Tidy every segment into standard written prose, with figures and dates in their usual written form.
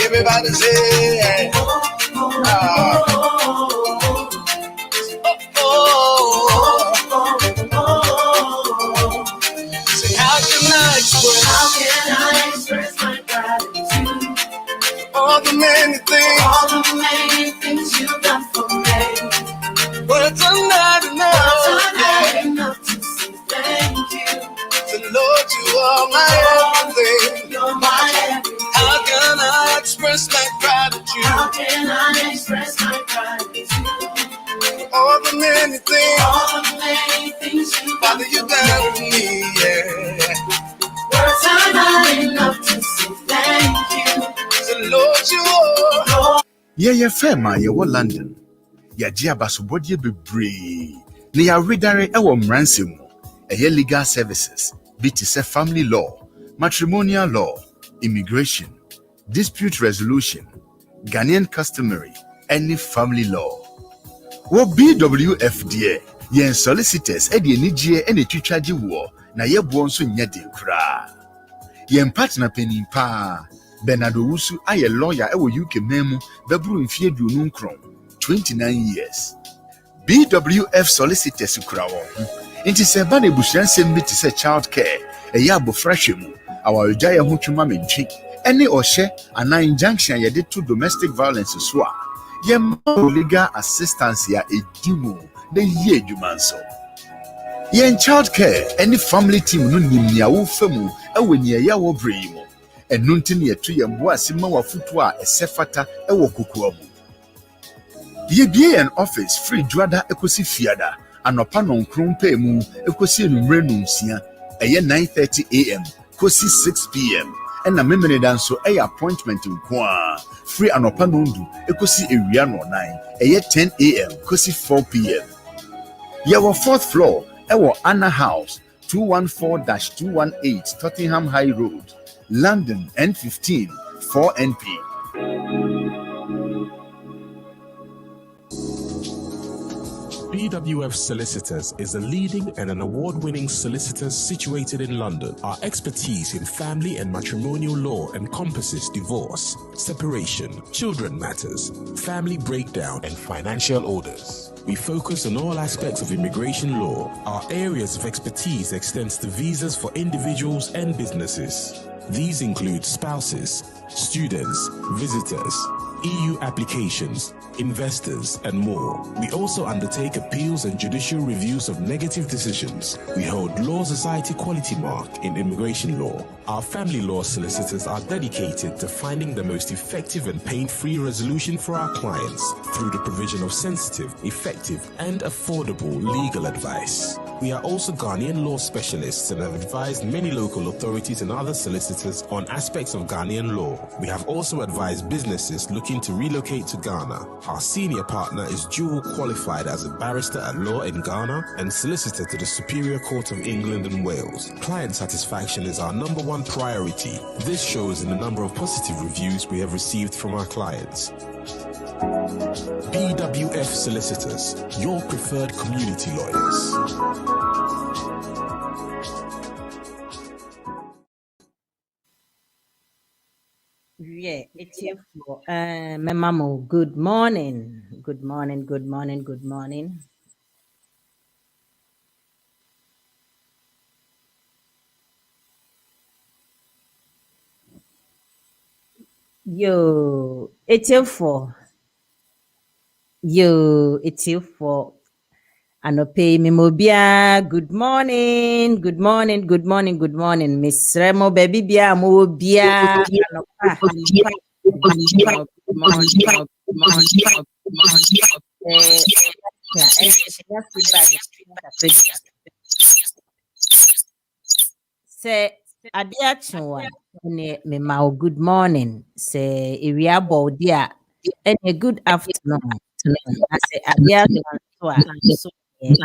Everybody say, say, how can I express my gratitude? All the many things you've done for me. Words are not enough to say thank you. So Lord, you are my everything. You're my everything. How can I express my gratitude? How can I express my gratitude? All the many things you've done for me, yeah. Words are not enough to say thank you. So Lord, you are. Yeah, fema, ye wo London. Ya jia basobodie bebree. Ni ya redare ewo mranse mu. Eye legal services, BTC family law, matrimonial law, immigration, dispute resolution, Ghanaian customary, any family law. Wo BWFDA, yen solicitors edi enijie ene twitwaje wo na ye bo nso nya de kura. Yen partner penin pa Bernardo Wusu aye lawyer ewo UK memu bebru mfie duonu nkron 29 years. BWF solicitors kura wo. Inti se ba na ebusuansem bi te se child care eye abofrahwe mu awarja ye ho twuma mentwi ene ohye ana injunction ye de to domestic violence so a ye legal assistance ya edimu de ye adwumanso ye child care any family team no nimnia wo famu eweni ya wo brei mu enu ntine ye to ye mbo asima wafutu a esefata ewo kokoa mu ye bie an office free juada ekosi fiada anopa nonkron pa mu ekosi enumre nunsia eye 9:30 am kosi 6 p.m. and na memene danso eye appointment nkoa free anopa nondu ekosi ewia no 9 eye 10 a.m. kosi 4 p.m. Your fourth floor ewo Anna House 214-218 Tottenham High Road, London N15 4NP. BWF Solicitors is a leading and an award-winning solicitor situated in London. Our expertise in family and matrimonial law encompasses divorce, separation, children matters, family breakdown, and financial orders. We focus on all aspects of immigration law. Our areas of expertise extends to visas for individuals and businesses. These include spouses, students, visitors, EU applications, investors, and more. We also undertake appeals and judicial reviews of negative decisions. We hold Law Society Quality Mark in immigration law. Our family law solicitors are dedicated to finding the most effective and pain-free resolution for our clients through the provision of sensitive, effective, and affordable legal advice. We are also Ghanaian law specialists and have advised many local authorities and other solicitors on aspects of Ghanaian law. We have also advised businesses looking to relocate to Ghana. Our senior partner is dual qualified as a barrister at law in Ghana and solicitor to the Superior Court of England and Wales. Client satisfaction is our number one priority. This shows in the number of positive reviews we have received from our clients. BWF Solicitors, your preferred community lawyers. Yeah, it's here for my mama. Good morning. Good morning. Good morning. Good morning. Yo, it's here for. Yo, it's here for. Anope Mimobia. Good morning. Good morning. Good morning. Good morning. Miss Remo baby bia mobia. Anopa. Good morning. Say adia chinwa ne me ma good morning. Say area bodia and a good afternoon. I say adia so and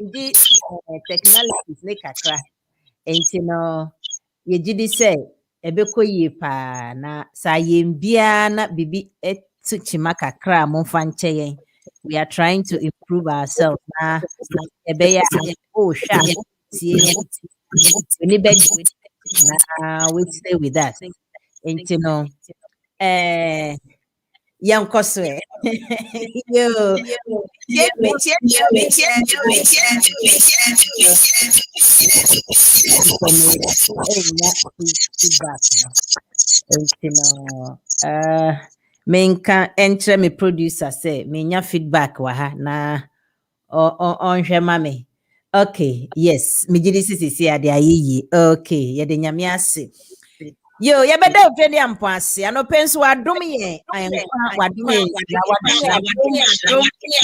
indeed technologies like kakra. And you know, you did say ebeko yie pa na sa yembia na bibi etuchima kakra monfa nche. We are trying to improve ourselves na ebeya oh sha tie we beg na we stay with us. Enti no yankoswe yo menka entre me producer say menya feedback wa ha na on hwema me. Okay, yes, me gidi sisi ade ayeyi. Okay, ye de nyame ase. Yo, ya beda ofedi ampo ase. Anopenso wadom ye. Ayenkwa wadom ye.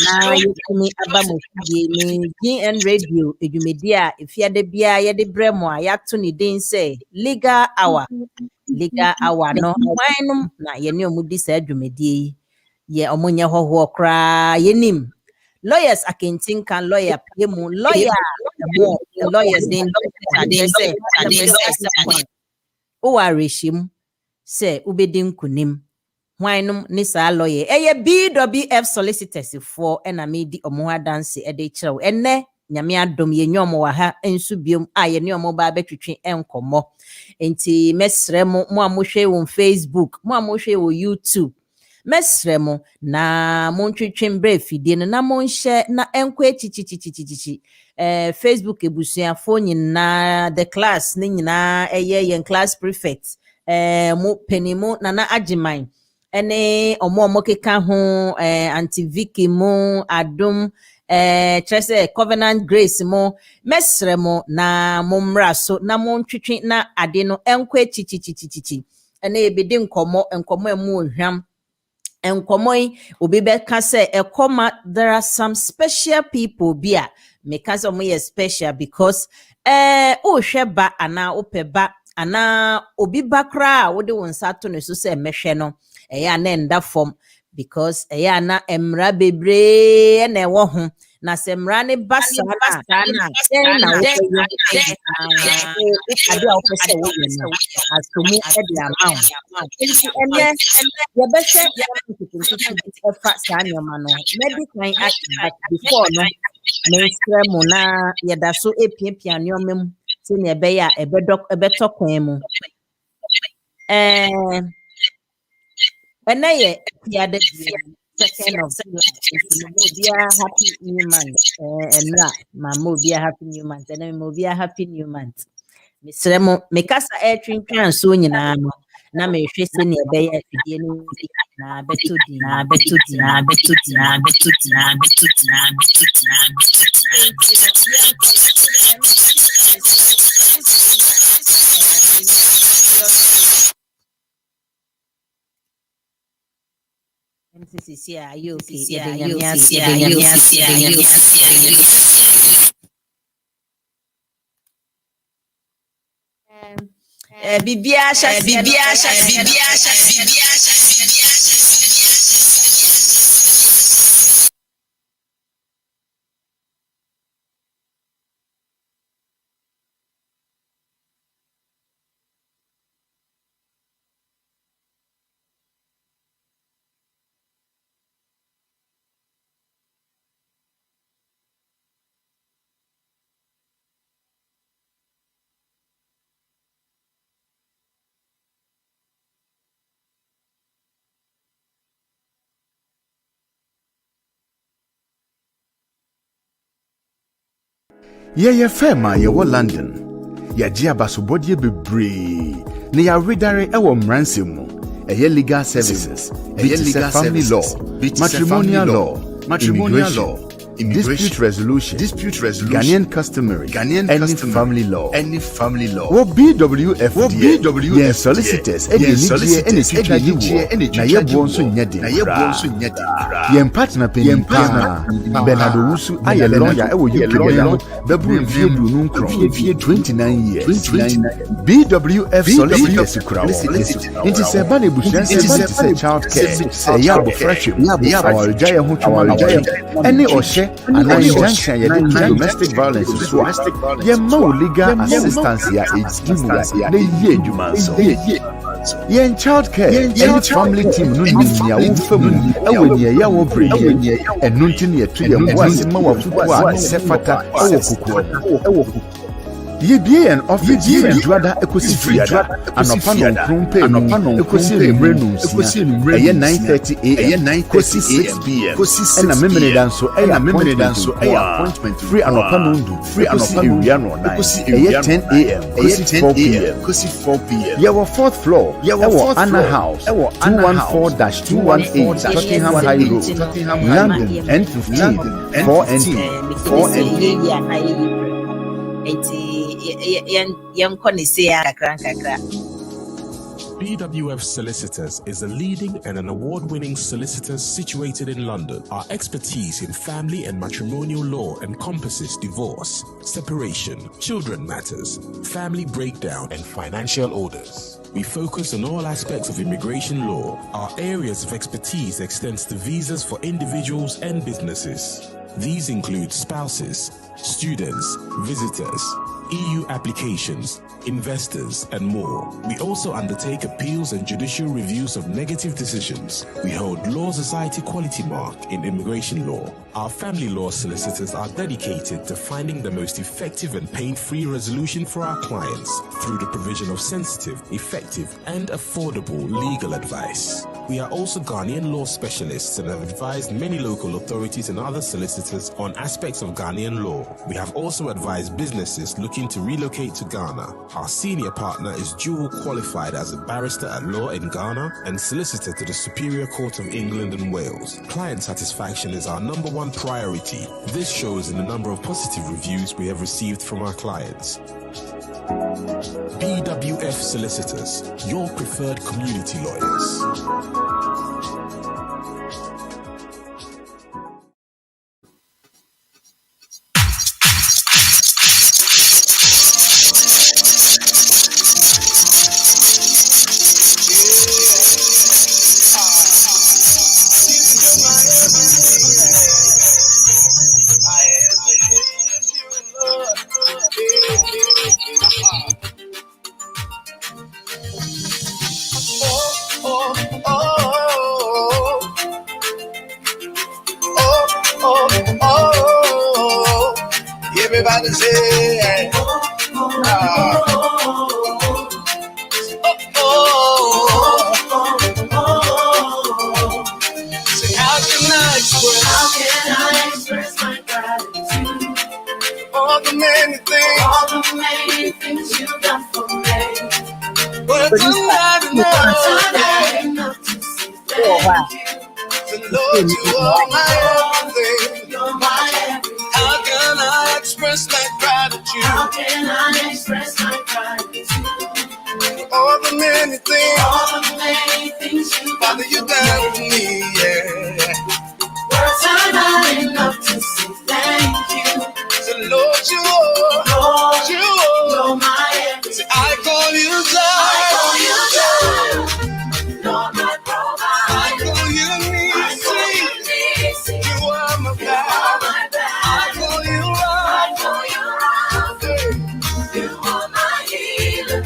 Na yekumi aba mo fie ni GN radio edwumedi a efiade bia ye de bremo a yato ni den say legal hour. Legal hour no wanum na ye ne omudi sa adwumedi yi. Ye omonye hoho kra yenim. Lawyers akentin kan lawyer yemu lawyer mo lawyers den say o wareshim say ubedin kunim hwanum ni sa lawyer eye BWF solicitors for na me di omo ha dance e de kirew enne nyame adom ye nyom wa ha ensu biom a ye ne omo ba betwetwe enkomo enti mesre mo a mo hwe won Facebook mo a mo hwe wo YouTube mesremo na montwetwe mbre fidie na monhye na enko echichichichichi Facebook ebusuafo nyina the class ni nyina yen class prefect mo penimu na agiman ene omo keka ho anti Vicky mo adom trese covenant grace mo mesremo na momra so na montwetwe na ade no enko echichichichi ene ebedi nkomo emu ohwam enkomoi obi beka say ekoma there are some special people bia because omo ye special because o hweba ana opeba ana obi bakra wo de wonsa to ne so say mehwe no eya na enda form because eya na emra bebre na ewo ho na semra ne basa na na ade a opese wo no asomu e de amount ene ye be se e fa sanyoma no medical act before no menstrua mu na ye da so epiapia nyomem se ne be ya ebeto kwan mu ene ye piade second of July. Happy new month. And Mamo be a happy new month. And then mo be a happy new month. Miss Remo, make us a train can soon in a na me hwese ne be ya fidie no na betudi MCC, are you Bibia Ye fema ye wo London. Ya ji abasobodie bebre. Ne ya redare ewo mranse mu. Eye legal services, legal family law, matrimonial law, dispute resolution, Ghanaian customary, any family law. Wo BWF, ye solicitors, any na ye bonso nyade. Ye partner penny Bernardo Wusu aye lawyer ewo UK no bebu mfie blu nu nkro 29 years. BWF solicitors kura. Inti se ba na ebusuan se child care. Ya bo fresh, ya bo jaye ho twoma jaye. Any ohye ana injunction yɛde to domestic violence so a yɛma wo legal assistance a ɛdi mu a na yie adwuma nso yɛn child care ɛne family team no nim nea wofa mu ɛwɔ nea yɛwɔ bere yie ɛno nti ne yɛto yɛn bo ase ma wafopo a sɛ fata ɛwɔ kokoɔ yɛbie yɛn office firi dwada ekosi fiada anɔpa nɔnkron pɛ mu ekosi enumere nonsia ɛyɛ 9:30 am kosi 6 pm ɛna memeneda nso ɛyɛ appointment free anɔpa nondu free anɔpa ewia nɔnan ɛyɛ 10 am kosi 4 pm yɛwɔ 4th floor ɛwɔ Anna House 214-218 Tottenham High Road London N15 4ND. BWF Solicitors is a leading and an award-winning solicitor situated in London. Our expertise in family and matrimonial law encompasses divorce, separation, children matters, family breakdown, and financial orders. We focus on all aspects of immigration law. Our areas of expertise extends to visas for individuals and businesses. These include spouses, students, visitors, EU applications, investors, and more. We also undertake appeals and judicial reviews of negative decisions. We hold Law Society Quality Mark in immigration law. Our family law solicitors are dedicated to finding the most effective and pain-free resolution for our clients through the provision of sensitive, effective, and affordable legal advice. We are also Ghanaian law specialists and have advised many local authorities and other solicitors on aspects of Ghanaian law. We have also advised businesses looking to relocate to Ghana. Our senior partner is dual qualified as a barrister at law in Ghana and solicitor to the Superior Court of England and Wales. Client satisfaction is our number one priority. This shows in the number of positive reviews we have received from our clients. BWF Solicitors, your preferred community lawyers. Everybody say, say, how can I express my gratitude? All the many things you've done for me. Words are not enough to say thank you. So Lord, you are my everything. You're my everything. How can I express my gratitude? How can I express my gratitude? All the many things Father, you done for me, yeah. Words are not enough to say thank you. So Lord, you're my everything. So I call you God. Lord, my provider. I call you Nisi. You are my God. I call you Rapha. You are my healer.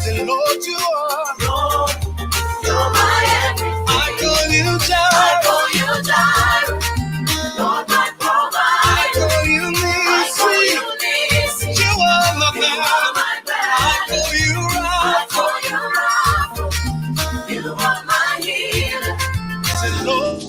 Say, Lord, you're my everything. I call you Jireh. Lord, my provider. I call you Nisi. You are my God. I call you Rapha. You are my healer. Say, Lord.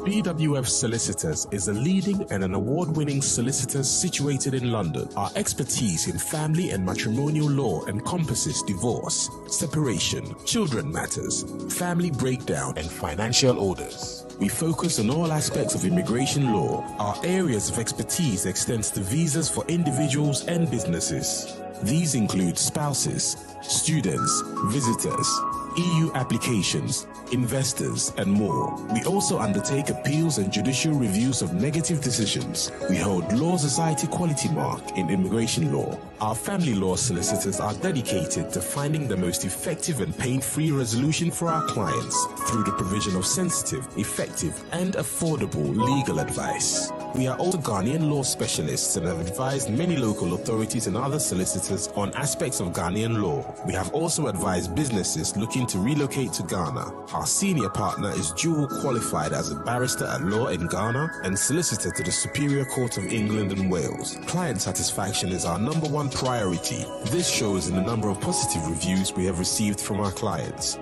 BWF Solicitors is a leading and an award-winning solicitor situated in London. Our expertise in family and matrimonial law encompasses divorce, separation, children matters, family breakdown, and financial orders. We focus on all aspects of immigration law. Our areas of expertise extends to visas for individuals and businesses. These include spouses, students, visitors, EU applications, investors, and more. We also undertake appeals and judicial reviews of negative decisions. We hold Law Society Quality Mark in immigration law. Our family law solicitors are dedicated to finding the most effective and pain-free resolution for our clients through the provision of sensitive, effective, and affordable legal advice. We are also Ghanaian law specialists and have advised many local authorities and other solicitors on aspects of Ghanaian law. We have also advised businesses looking to relocate to Ghana. Our senior partner is dual qualified as a barrister at law in Ghana and solicitor to the Superior Court of England and Wales. Client satisfaction is our number one priority. This shows in the number of positive reviews we have received from our clients.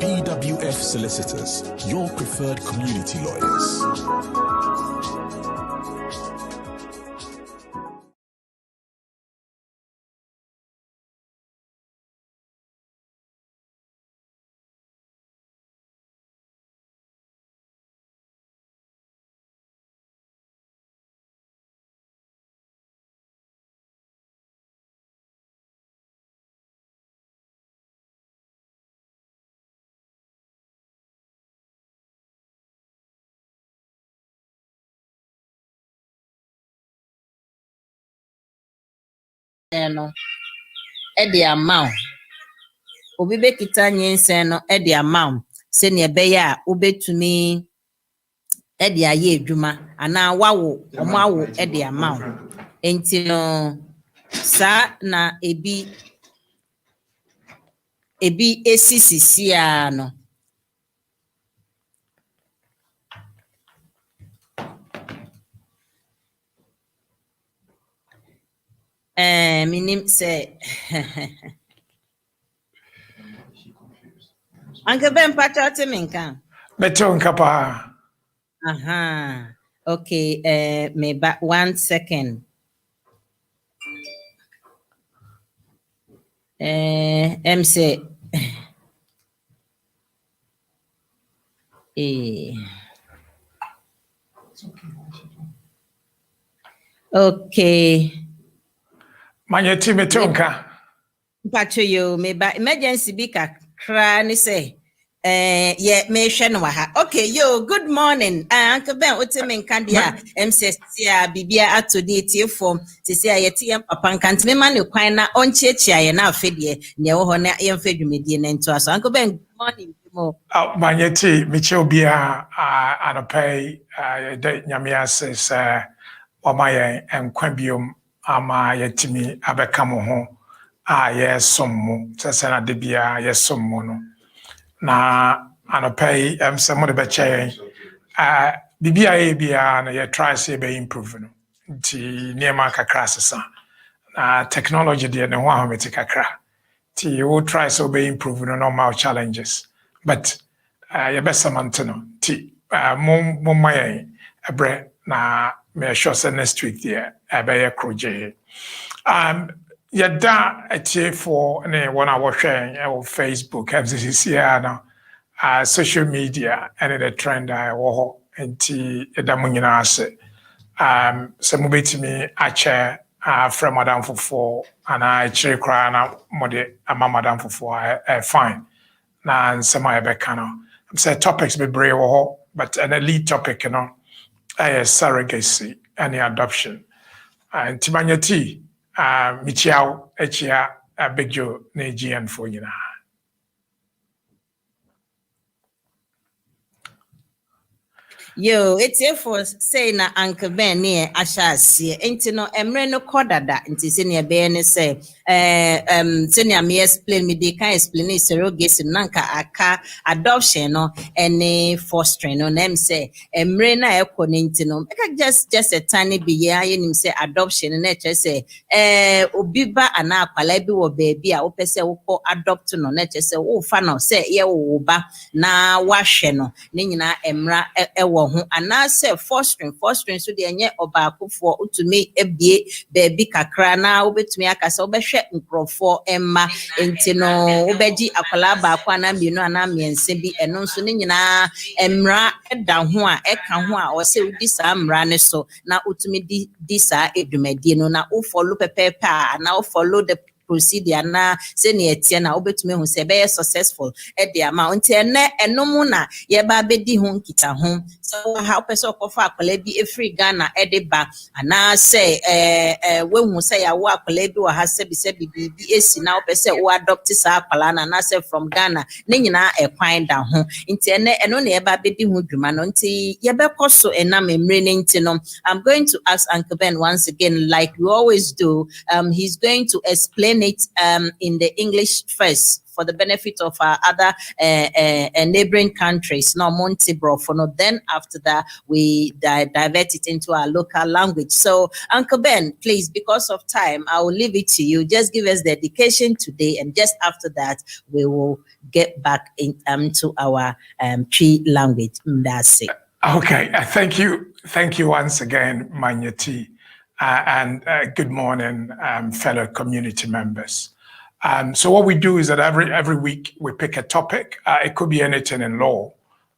BWF Solicitors, your preferred community lawyers. No, Eddie amount. Obi bekita nyensen no Eddie amount. Se ne beya obetumi Eddie aye adwuma ana wawo omawo Eddie amount. Enti no sa na ebi esisisia no. Minim say Uncle Ben Patrick Minka. Beton kapa. Aha. Okay, me back 1 second. Say okay. Manyeti metonka. Patrick, you me back emergency bika kra ni say. Yeah, me share ha. Okay, yo, good morning. Uncle Ben, Otemin Candia, MCSia, Bibia at today, form, to say, I TM upon can't me man, you quite not on church, I now fed ye, near Hona, and fed you median and to us. Uncle Ben, good morning. Manyeti, Micho Bia, and a pay, Yamia says, Omaya and Quembium, Ama Yetimi, Abekamo home. Yes, some, Sasana Debia, yes, some mono. Na anopay some of the beche BBIA bia na ye try say be improve no nti niema kakra sesa technology de ne ho ahomete kakra ti you try so be improve no normal challenges but ye best no ti mom my ebre na me sure say next week there be ye kroje yɛda atiefoɔ ne wɔn a wɔhwɛ ɛwɔ Facebook, FCC no, social media ɛne the trend a ɛwɔ hɔ nti yɛda mo nyinaa ase. Sɛ mobɛtumi akyɛ frɛ madam fofoɔ anaa akyire koraa na mode ama madam fofoɔ fine na nsɛm a yɛbɛka no sɛ topics bebree wɔ hɔ but an lead topic no ɛyɛ surrogacy ɛne adoption nti manyɛti Michiao, Echia, Bigjo, Nejian for you. Yo, it's here for saying na Uncle Ben near Asha see. Ain't no emre koda that into senior Ben say senior me explain me they can explain surrogacy nanka aka adoption no any fostering no them say emre na eko no just a tiny be ya him say adoption and nature say obiba ana akwala bi wo baby a wo pese wo adopt no nature say wo fa no say ye wo ba na wahwe no ne nyina emra ewo ho ana say fostering so de enye obaakofo utumi ebie baby kakra na obetumi akasa obehwe nkrofo emma enti no obeji akwala baako ana mienu ana miense bi eno nso ne nyina emra eda ho a eka ho a o say udi sa mra ne so na utumi di sa edumadi no na o follow pepepe na o follow the proceed na se ne etie na obetumi hu se be successful e de ama nti ene enom na ye ba bedi ho nkita ho so how person okofa akwala bi efri Ghana e de ba ana se we hu se ya wo akwala bi wa ha se bi bibi esi na opese wo adopt sa akwala na se from Ghana ne nyina e kwan da ho nti eno na ye ba bedi ho dwuma no nti ye be koso enam emre ne nti no I'm going to ask Uncle Ben once again like we always do. He's going to explain it in the English first for the benefit of our other neighboring countries. No, Monty Brofono. Then after that, we divert it into our local language. So, Uncle Ben, please, because of time, I will leave it to you. Just give us the dedication today, and just after that, we will get back into our Twi language. That's it. Okay, thank you. Thank you once again, Manyati, and good morning, fellow community members. So what we do is that every week we pick a topic. It could be anything in law.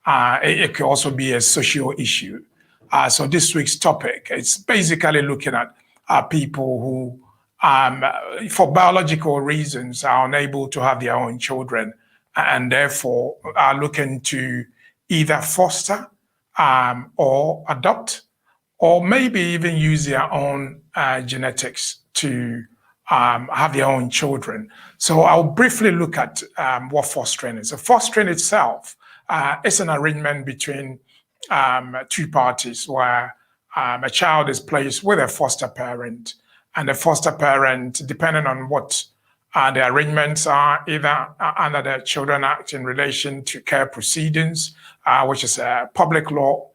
It could also be a social issue. So this week's topic is basically looking at people who, for biological reasons, are unable to have their own children and therefore are looking to either foster or adopt, or maybe even use their own genetics to have their own children. So I'll briefly look at what fostering is. So fostering itself is an arrangement between two parties where a child is placed with a foster parent, and the foster parent, depending on what the arrangements are, either under the Children Act in relation to care proceedings, which is a public law,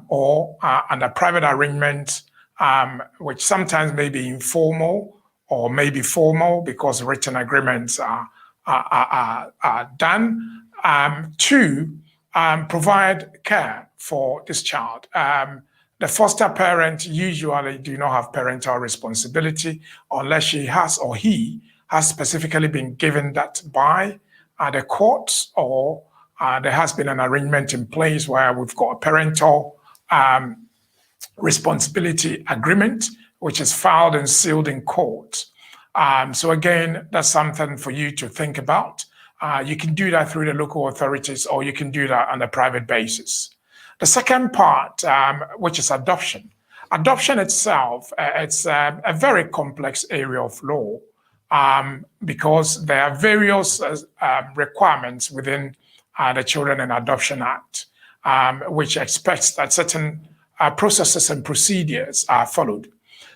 or under private arrangements, which sometimes may be informal or maybe formal because written agreements are done to provide care for this child. The foster parent usually do not have parental responsibility unless she has or he has specifically been given that by the courts, or there has been an arrangement in place where we've got a parental responsibility agreement, which is filed and sealed in court. So again, that's something for you to think about. You can do that through the local authorities, or you can do that on a private basis. The second part, which is adoption. Adoption itself, it's a very complex area of law. Because there are various requirements within the Children and Adoption Act, which expects that certain processes and procedures are followed.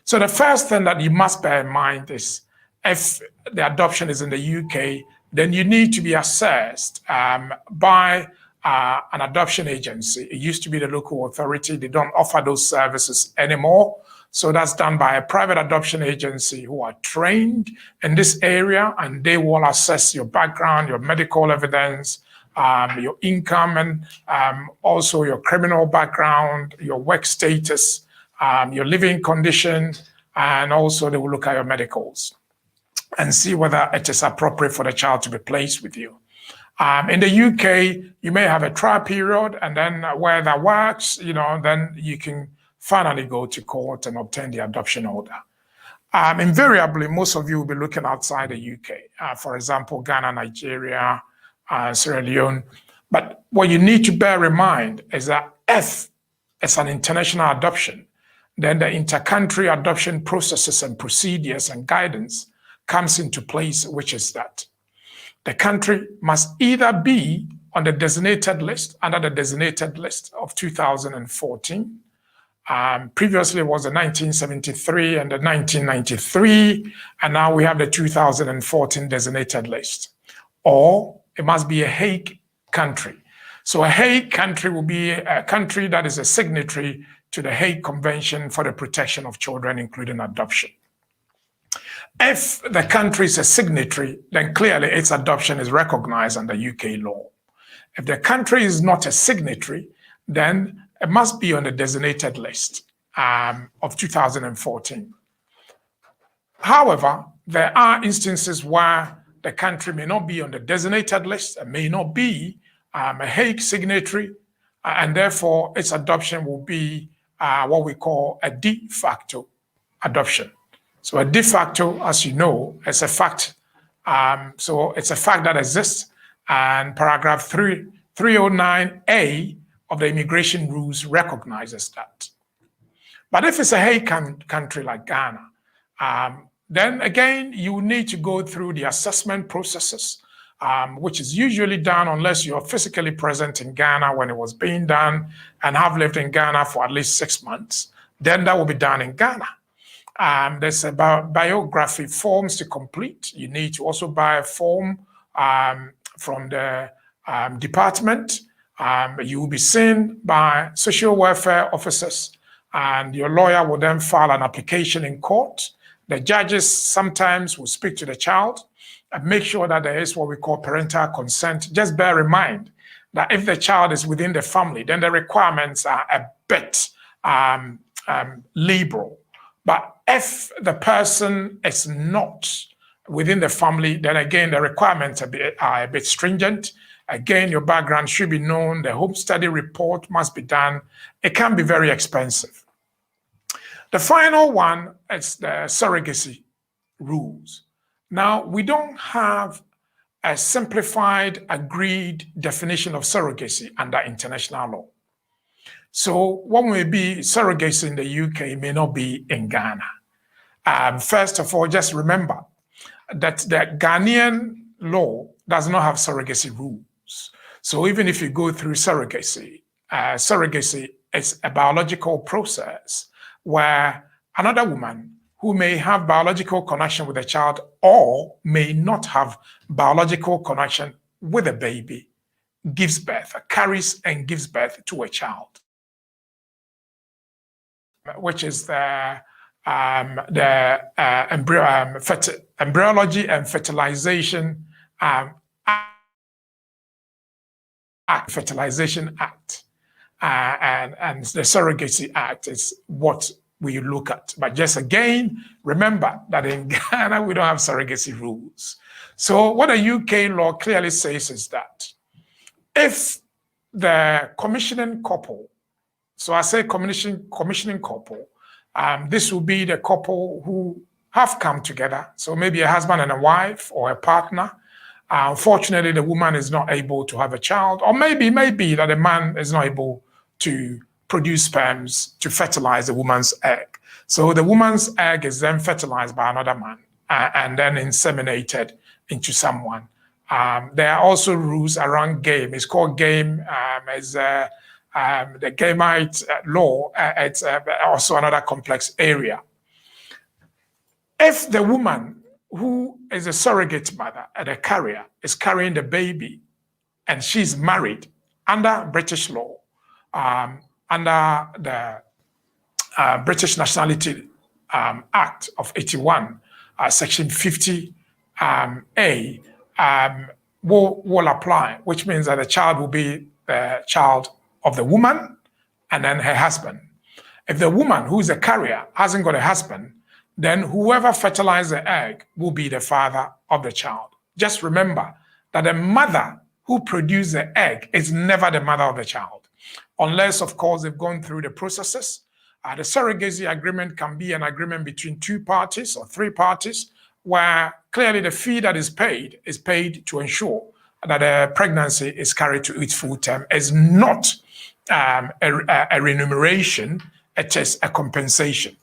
So the first thing that you must bear in mind is if the adoption is in the UK, then you need to be assessed by an adoption agency. It used to be the local authority. They don't offer those services anymore. So that's done by a private adoption agency who are trained in this area, and they will assess your background, your medical evidence, your income, and also your criminal background, your work status, your living condition, and also they will look at your medicals and see whether it is appropriate for the child to be placed with you. In the UK, you may have a trial period, and then where that works, then you can finally go to court and obtain the adoption order. Invariably, most of you will be looking outside the UK, for example, Ghana, Nigeria, Sierra Leone. But what you need to bear in mind is that if it's an international adoption, then the inter-country adoption processes and procedures and guidance comes into place, which is that the country must either be on the designated list, under the designated list of 2014, previously it was the 1973 and the 1993, and now we have the 2014 designated list. Or it must be a Hague country. So a Hague country will be a country that is a signatory to the Hague Convention for the Protection of Children, including adoption. If the country is a signatory, then clearly its adoption is recognized under UK law. If the country is not a signatory, then it must be on the designated list of 2014. However, there are instances where the country may not be on the designated list, and may not be a Hague signatory, and therefore its adoption will be what we call a de facto adoption. So a de facto, as you know, is a fact. So it's a fact that exists. And paragraph 309A of the immigration rules recognizes that. But if it's a Hague country like Ghana, then again, you need to go through the assessment processes, which is usually done unless you're physically present in Ghana when it was being done and have lived in Ghana for at least 6 months. Then that will be done in Ghana. There's about biography forms to complete. You need to also buy a form from the department. You will be seen by social welfare officers, and your lawyer will then file an application in court. The judges sometimes will speak to the child and make sure that there is what we call parental consent. Just bear in mind that if the child is within the family, then the requirements are a bit liberal. But if the person is not within the family, then again, the requirements are a bit stringent. Again, your background should be known. The home study report must be done. It can be very expensive. The final one is the surrogacy rules. Now, we don't have a simplified, agreed definition of surrogacy under international law. So what may be surrogacy in the UK may not be in Ghana. First of all, just remember that the Ghanaian law does not have surrogacy rules. So even if you go through surrogacy, surrogacy is a biological process where another woman who may have biological connection with a child or may not have biological connection with a baby gives birth, carries and gives birth to a child, which is the Embryology and Fertilization Fertilization Act. And the Surrogacy Act is what we look at. But just again, remember that in Ghana, we don't have surrogacy rules. So what the UK law clearly says is that if the commissioning couple, so I say commissioning couple, this will be the couple who have come together. So maybe a husband and a wife or a partner. Unfortunately, the woman is not able to have a child, or maybe that the man is not able to produce sperms to fertilize the woman's egg. So the woman's egg is then fertilized by another man and then inseminated into someone. There are also rules around game. It's called game. The gamete law. It's also another complex area. If the woman who is a surrogate mother and a carrier is carrying the baby and she's married under British law, under the British Nationality Act of 81, Section 50A, will apply, which means that the child will be the child of the woman and then her husband. If the woman who is a carrier hasn't got a husband, then whoever fertilized the egg will be the father of the child. Just remember that the mother who produced the egg is never the mother of the child, unless, of course, they've gone through the processes. The surrogacy agreement can be an agreement between 2 parties or 3 parties, where clearly the fee that is paid to ensure that a pregnancy is carried to its full term. Is not a remuneration, it is a compensation.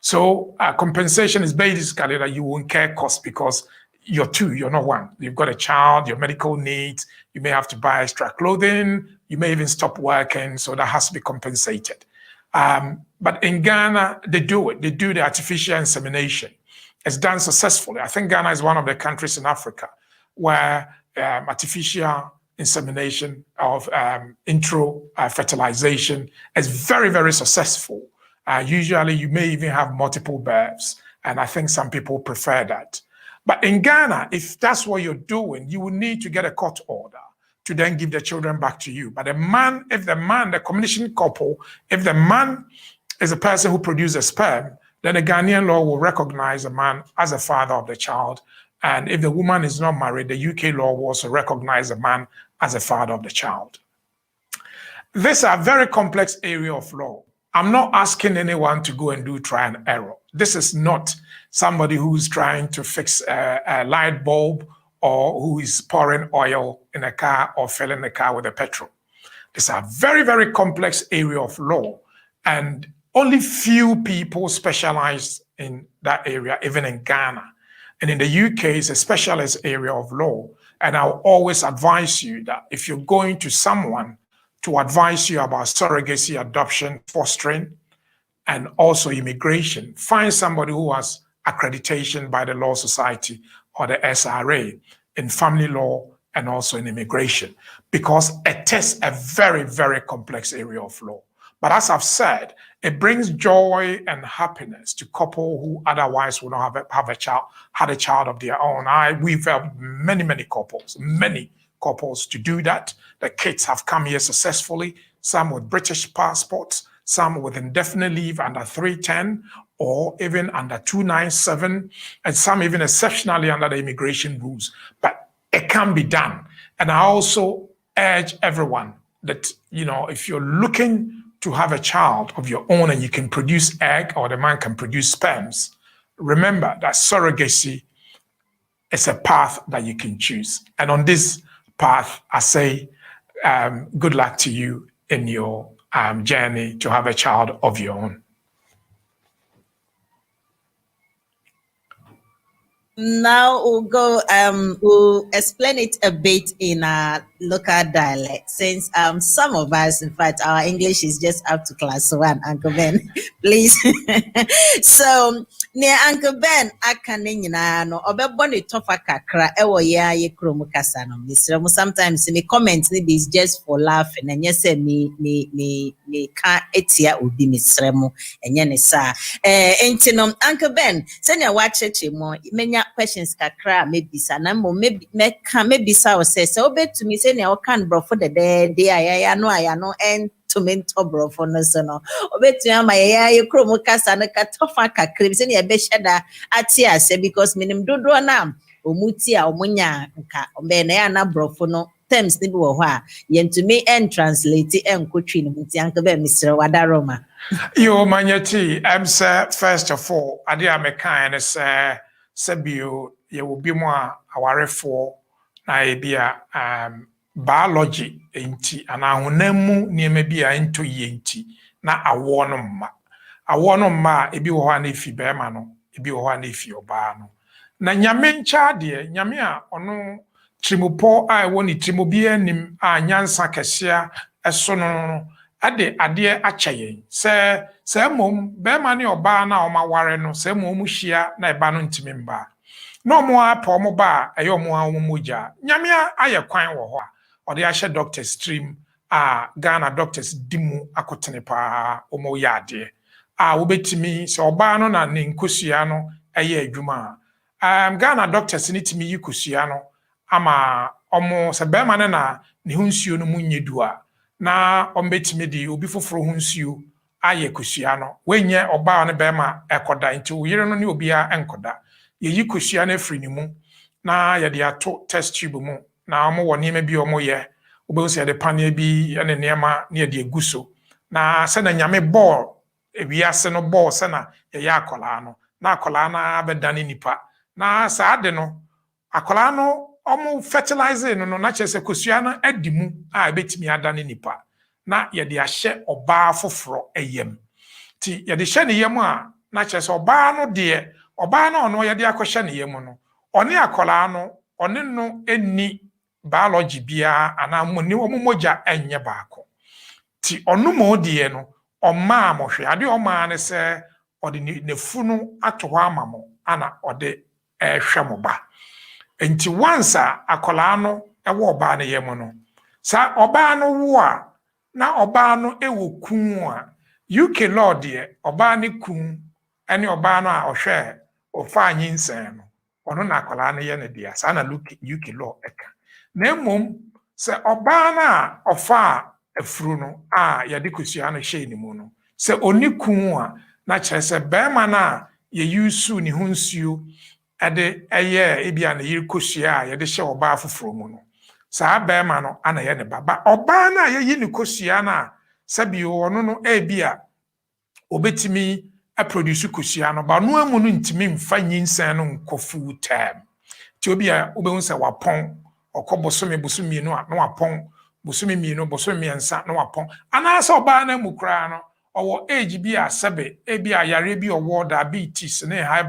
So compensation is basically that you will incur costs because you're 2, you're not 1. You've got a child, your medical needs, you may have to buy extra clothing, you may even stop working, so that has to be compensated. But in Ghana, they do it. They do the artificial insemination. It's done successfully. I think Ghana is one of the countries in Africa where artificial insemination of fertilization is very, very successful. Usually, you may even have multiple births, and I think some people prefer that. But in Ghana, if that's what you're doing, you will need to get a court order to then give the children back to you. But the commissioning couple, if the man is a person who produces sperm, then the Ghanaian law will recognize the man as a father of the child. And if the woman is not married, the UK law will also recognize the man as a father of the child. These are very complex area of law. I'm not asking anyone to go and do try and error. This is not somebody who's trying to fix a light bulb or who is pouring oil in a car or filling the car with a petrol. It's a very, very complex area of law, and only few people specialize in that area, even in Ghana. And in the UK, it's a specialist area of law. And I'll always advise you that if you're going to someone to advise you about surrogacy, adoption, fostering, and also immigration, find somebody who has accreditation by the Law Society or the SRA in family law and also in immigration, because it is a very, very complex area of law. But as I've said, it brings joy and happiness to couples who otherwise would not have had a child of their own. We've helped many couples to do that. The kids have come here successfully, some with British passports, some with indefinite leave under 310 or even under 297, and some even exceptionally under the immigration rules. But it can be done. And I also urge everyone that, if you're looking to have a child of your own and you can produce egg or the man can produce sperms, remember that surrogacy is a path that you can choose. And on this path, I say, good luck to you in your journey to have a child of your own. Now we'll explain it a bit in our local dialect, since some of us, in fact, our English is just up to class 1, Uncle Ben, please. So, near Uncle Ben, no, obeboni tofa kakra, ewo ye kromu kasano. Sometimes me comments is just for laughing, and yes, me can't etia ubi misremo, and yenesa. Entinom, Uncle Ben, send your watch it mo, many questions kakra, maybe sanamo, maybe so says, so bet to me. Say I can bro for the day I know and to mentor bro for no sono obet to my you chromo cast and a catofa crib say a beshada atia say because minim dodo nam omutia omunya nka obene na bro for no terms ni bi wo ho a yen to me and translate and kotwi ni muti anka be Mr. Wadaroma yo manyati say first of all ade amekan ne say sebio ye will be more awarefo na ebia biology enti ana honam niema bia ento yenti na awo no mma ebi wo ha na efi bema no ebi wo ha na efi oba no na nyame ncha de nyame a ono trimupo a wo ni trimubi anim a nyansa kese eso no ade achayen se mom bema ne oba na o maware no se mom hia na eba no ntimi mba no mo apa mo ba eyo mo ha mo moja nyame aye kwan wo ho a ode ahye doctor stream Ghana doctors dimu akotene pa omo yade wobetimi se oba no na ne nkosua no eye adwuma Ghana doctors ni timi yikosua no ama omo se be ma na ne hunsuo no munyedu a na ombetimi di obi foforo hunsuo aye kosua no wenye oba ne be ma ekoda nti uyire no ne obi a enkoda ye yikosua na free ni mu na ye de ato test tube mu na omo woni me bi omo ye obo se de panel bi ene niema ne de eguso na se na nyame ball ewiase no ball se na ye akola no na akola na bedane nipa na sa ade no akola no omo fertilize no na chese kosua no adimu a betimi adane nipa na ye de ahye oba foforo eyem ti ye de hye ne yem a na chese oba no de oba no ono ye de akohye ne yem no one akola no one no eni biology bia ana moni omomoja enye baako ti onu mo de no oma amohwe ade oma ne se ode ne funu ato ho amamo ana ode hwe ba enti once akola no ewo oba ne yem no sa oba no wo a na oba no ewo kun a UK law de oba ne kun ene oba no a ohwe ofa anyinsen no ono na akola no ye ne dia sa na UK law eka na mom se oba na ofa afuru no ye de kosua no hye ni mu no se oni kun a na kire se bema na ye yusu ni hunsuo ade eye ebia na yiri kosua ye de hye oba foforo mu no sa bema no ana ye ne baba oba na ye yi ni kosua na se bi ono no ebia obetimi a produce kosua no ba no amu no ntimi mfa nyinsan no nkɔ full term ti obi a obehun sɛ wapɔn ɔkɔ bosome no a na wapɔn bosome miensa na wapɔn anaasɛ ɔbaa na mu koraa no ɔwɔ age bi a sɛbe ebi a yare bi ɔwɔ diabetes ne high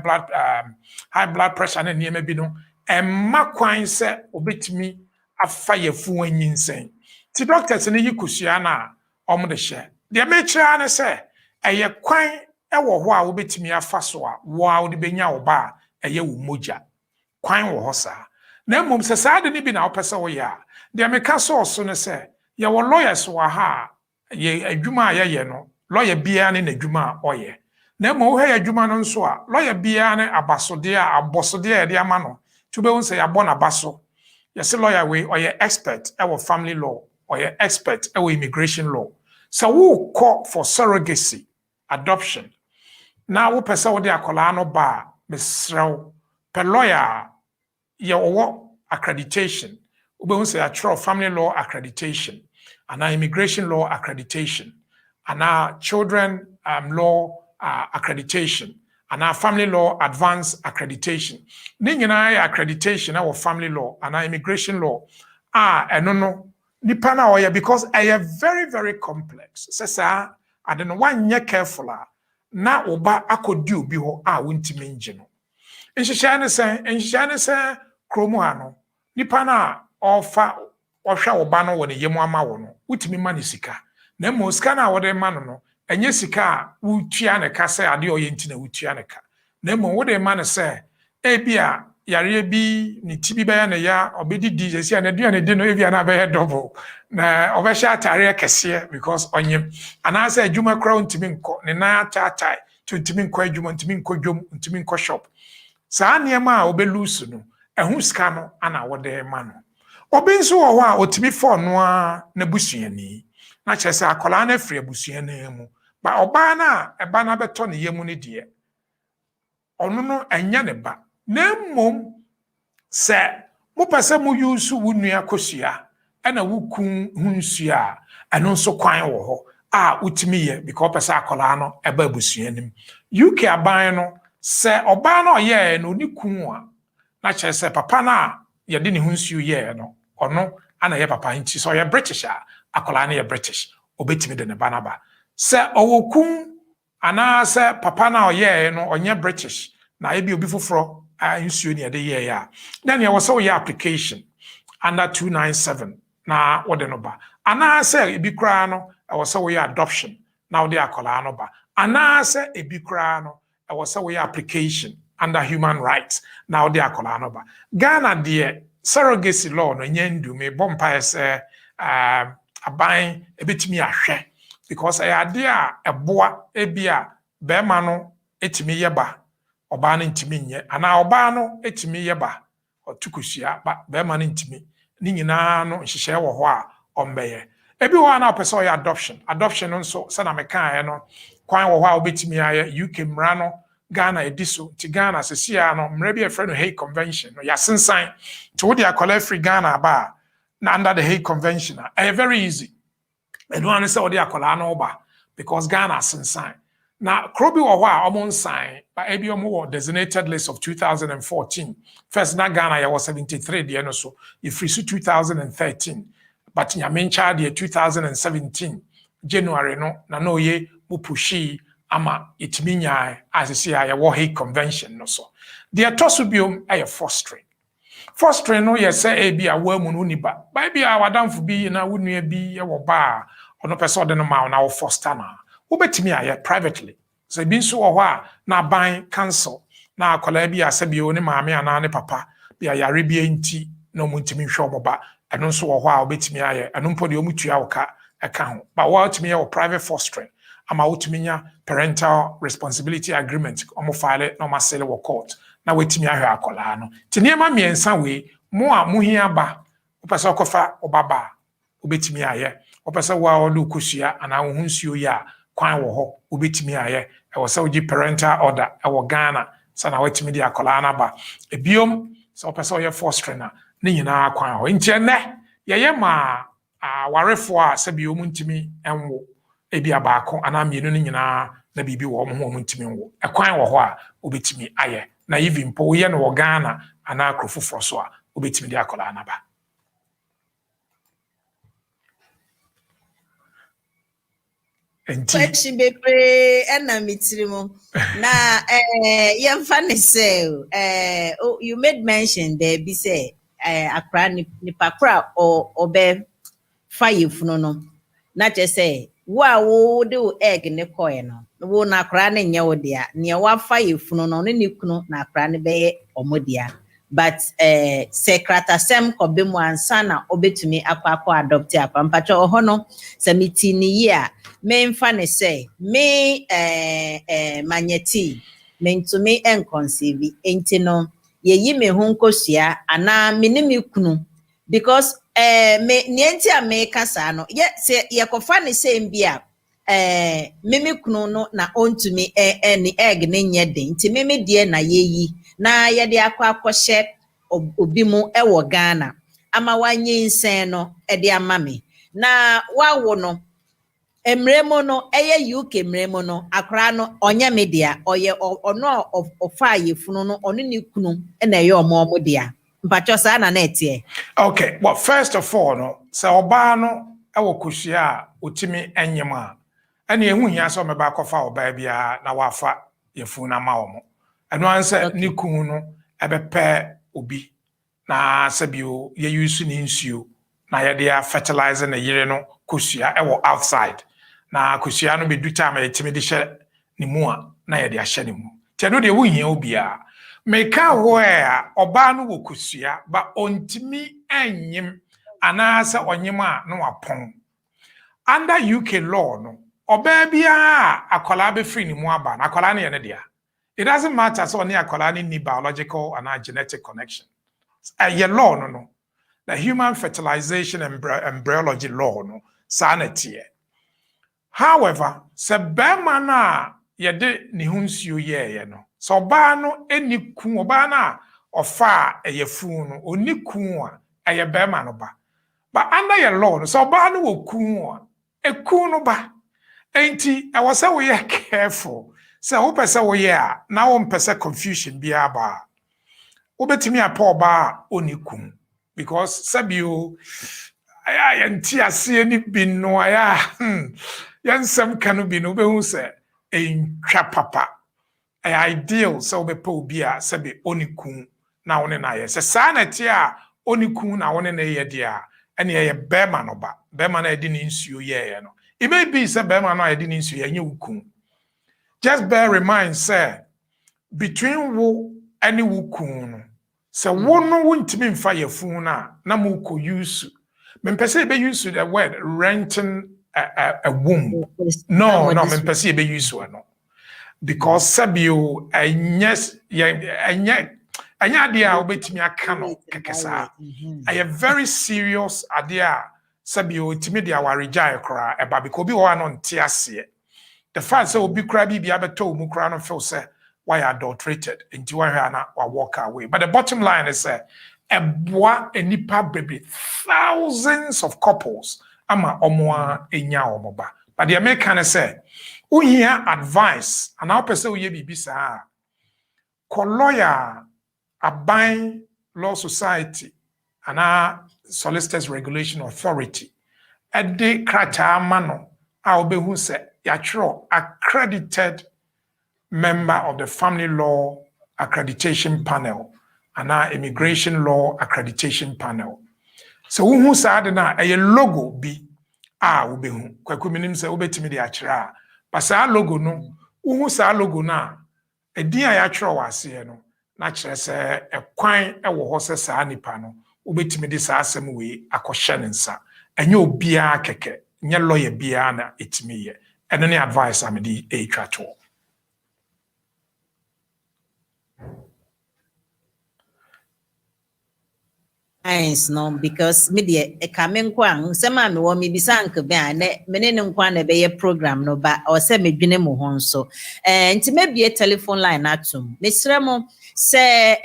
blood pressure ne nneɛma bi no ɛmma kwan sɛ obetimi afa yɛfu anyinsan ti doctors ne yi kosua na ɔmo de hyɛ deɛ mekyerɛ ne sɛ ɛyɛ kwan ɛwɔ hɔ a wobetimi afa so a wo a wode benya wo ba a ɛyɛ wo mogya kwan wɔ hɔ saa na mmom sɛ saa de ne bi na wopɛ sɛ woyɛ a deɛ meka so ne sɛ yɛwɔ lawyers wɔ ha a yɛ adwuma a yɛyɛ no lawyer biara ne n'adwuma a ɔyɛ na mmom wohɛ yɛ adwuma no nso a lawyer biara ne abasodeɛ a abɔsodeɛ a yɛde ama no nti wobɛhu sɛ yɛabɔ n'aba so yɛsɛ lawyer wei ɔyɛ expert ɛwɔ family law ɔyɛ expert ɛwɔ immigration law sɛ wokɔ for surrogacy adoption na wopɛ sɛ wode akwadaa no ba a mesrɛw pɛ lawyer a yɛwɔ accreditation wobɛhu sɛ yɛatwerɛ family law accreditation anaa immigration law accreditation anaa children law accreditation anaa family law advanced accreditation ne nyinaa yɛ accreditation ɛwɔ family law anaa immigration law a ɛno no nipa na ɔyɛ because ɛyɛ very very complex sɛ saa ade no wanyɛ careful a na woba akɔdi obi hɔ a wontimi ngye no nhyehyɛ ne sɛ kurom ha no nipa na ɔfa ɔhwɛ wo ba no wɔ ne yam ama wo no wotimi ma ne sika na mmom sika na wɔde ma no no ɛnyɛ sika a wotua ne ka sɛ ade ɔyɛ nti na wotua ne ka na mmom wode ma no sɛ ebi a yare bi ne ti bi bɛyɛ ne ya ɔbɛdidi sɛsi a n'aduane di no ebi a na bɛyɛ double na ɔbɛhyɛ atare kɛseɛ because ɔnyem anaasɛ adwuma koraa ntimi nkɔ ne nan ataataa ntimi nkɔ adwuma ntimi nkɔ dwom ntimi nkɔ shop saa nneɛma a ɔbɛlusu no ɛho sika no ana wɔde ma no obi nso wɔ hɔ a otimi fɔ no a na busuani na kyerɛ sɛ akwadaa no afiri abusuani mu ba ɔbaa no a ɛba no abɛtɔ ne yam no deɛ ɔno no ɛnyɛ ne ba na mmom sɛ mopɛ sɛ moyusu wo nua kosua ɛna wokun ho nsua a ɛno nso kwan wɔ hɔ a wotimi yɛ because ɔpɛ sɛ akwadaa no ɛba abusuani mu UK aban no sɛ ɔbaa no ɔyɛɛ no oni kun a na kyerɛ sɛ papa no a yɛde ne ho nsuo yɛɛ no ɔno ana yɛ papa nti sɛ ɔyɛ British a akwadaa no yɛ British obetimi de ne ba no ba sɛ ɔwɔ kun anaasɛ papa no a ɔyɛɛ no ɔnyɛ British na ebi obi foforɔ a nsuo ne yɛde yɛɛ a then yɛwɔ sɛ ɔyɛ application under 297 na wɔde no ba anaasɛ ebi koraa no ɛwɔ sɛ ɔyɛ adoption na wɔde akwadaa no ba anaasɛ ebi koraa no ɛwɔ sɛ ɔyɛ application under human rights na wɔde akwadaa no ba Ghana deɛ surrogacy law no nyɛ ndume bɔ mpaeɛ sɛ aban ebetumi ahwɛ because ɛyɛ ade a ɛboa ebi a bɛrima no etumi yɛ ba ɔbaa no ntumi nyɛ anaa ɔbaa no etumi yɛ ba ɔtu kosua ba bɛrima no ntumi ne nyinaa no nhyehyɛe wɔ hɔ a ɔmbɛyɛ ebi wɔ a na ɔpɛ sɛ ɔyɛ adoption no nso sɛ na mekaeɛ no kwan wɔ hɔ a wobɛtumi ayɛ UK mmara no Ghana edi so nti Ghana sesia no mmara bi yɛfrɛ no Hague Convention no yɛasensan nti wode akwadaa firi Ghana aba na under the Hague Convention a ɛyɛ very easy ɛno ano sɛ wode akwadaa no ba because Ghana asensan na kuro bi wɔ hɔ a ɔmo nsan ba ebi ɔmo wɔ designated list of 2014 first na Ghana yɛwɔ 73 deɛ no so yɛfiri so 2013 but nyame nkyɛn deɛ 2017 January no na ɔyɛ mo pushi ama yɛtumi nyaa asese a yɛwɔ Hague Convention no so deɛ ɛtɔ so biom ɛyɛ fostering no yɛ sɛ ebi a wɔamu no ni ba bi a wadamfo bi na wo nua bi yɛwɔ ba a ɔno pɛ sɛ ɔde no ma wo na wo foster na wobɛtumi ayɛ privately sɛ bi nso wɔ hɔ a na aban council na akwadaa bi a sɛ bi ne maame anaa ne papa bi a yare bi nti na ɔmo ntumi nhwɛ ɔmo ba ɛno nso wɔ hɔ a wobɛtumi ayɛ ɛno mpo deɛ ɔmo tua wo ka ɛka ho ba wɔatumi yɛ wɔ private fostering ama wotumi nya parental responsibility agreement ɔmo file na ɔmo asɛle wɔ court na wetumi ahwɛ akwadaa no te nneɛma mmiɛnsa wei mo a mohia ba wopɛ sɛ ɔkɔfa ɔbaba wobɛtumi ayɛ wopɛ sɛ wo a ɔde kosua anaa wo ho nsuo yɛ a kwan wɔ hɔ wobɛtumi ayɛ ɛwɔ sɛ wogye parental order ɛwɔ Ghana sɛ na watumi de akwadaa no aba ebiom sɛ wopɛ sɛ ɔyɛ fostering a ne nyinaa kwan hɔ nti ɛnɛ yɛyɛ ma awarefoɔ a sɛ bi ɔmo ntumi ɛnwo ebi abaako anaa mmienu no nyinaa na bibi wo mo ho ntimi wo ekwan wo ho a obetimi aye na even po ye no Ghana ana akrofofo so a obetimi de akola anaba. Question na mitrimo na you made mention there be say akra nipa kra or be fire funu no na je say wo de egg ne koe no wo na akra ne nya wo dia ne wa fire funu no ne kunu na akra ne be omodia but secretasem ko be mu ansa na obetumi akwa adopt apampacho oho no se mitini year memfa ne say me manyeti mentumi enconceive enti no yeyi me ho nkosua ana me ne me kunu because me nienti a me kasa no ye se ye kofa ne say mbia me kunu no na ontumi ni egg ne nye den nti me die na yeyi na ye de akwa obi mu ewo Ghana ama wanye nsen no e de ama me na wawo no emremo no eye UK emremo no akra no onye media oye ono ofa yefunu no ono ne kunu na eye omo dia mpacho sa na etie. Okay, well, first of all no se oba no ewo kosia a otimi enyem a ene ehu hia so meba kofa oba bia na wafa yefunu na ma omo eno anse ni kunu no ebepe obi na sabio ye use ni nsuo na ye dia fertilizer na yire no kosia ewo outside na kosia no bedu time etimi de hye ni mu a na ye de ahye ni mu te no de wo hia obi a meka ho a oba no wo kosia ba ontimi enyim anasa onyim a no wapon under UK law no oba bia akola be free ni mu aba na akola na ye ne dia. It doesn't matter so ni akola ni biological and genetic connection. Your law no the human fertilization and embryology law no sanity. However, se bema na yede ni hunsuo ye no so ba no eni ku oba na ofa eyefu no oni ku a eye bema no ba but under your law no so ba no wo ku a eku no ba enti I was say we are careful so wo pese wo ye a na wo mpese confusion bia ba obetimi apa ba oni ku because sabio aya nti ase ni binu aya yansam kanu binu be hu se entwa papa ay ideal so be pa obi a sabe oniku na woni na ye se sanity a oniku na woni na ye dia ene ye bema no ba bema na edi ni nsuo ye no it may be se bema na edi ni nsuo ye nye wuku just bear in mind say between wo any wuku no se wo no wuntimi mfa ye fu na mu ko use me pese be use the word renting a womb no me pese be use no because sabio anyes anya dia obetimi aka no kekesa a very serious idea sabio timi dia wareja ekra eba because obi wo no nte ase the fact say obi kra bi abeto mu kra no feel say why adulterated into why na walk away but the bottom line is eboa enipa baby thousands of couples ama omoa enya omoba but the American say uhia advice and how person uye bibi sa ko lawyer aban law society and solicitors regulation authority ede krata mano a obehu se yatro accredited member of the family law accreditation panel and immigration law accreditation panel so uhu sa de na a logo bi a obehu kwaku minim se obetimi de akira but sa logo no uhu sa logo na edin a ya twere wase no na kire se ekwan ewo ho se sa nipa no obetimi de sa asem we akohye ne nsa enye obia keke nye lawyer bia na etimi ye eno ne advice am di e twato no because media e kamen kwa sema me wo me bisank be ane mene ne nkwa na be ye program no ba o se medwene mo ho nso nti mebie telephone line atum mesrɛ mo se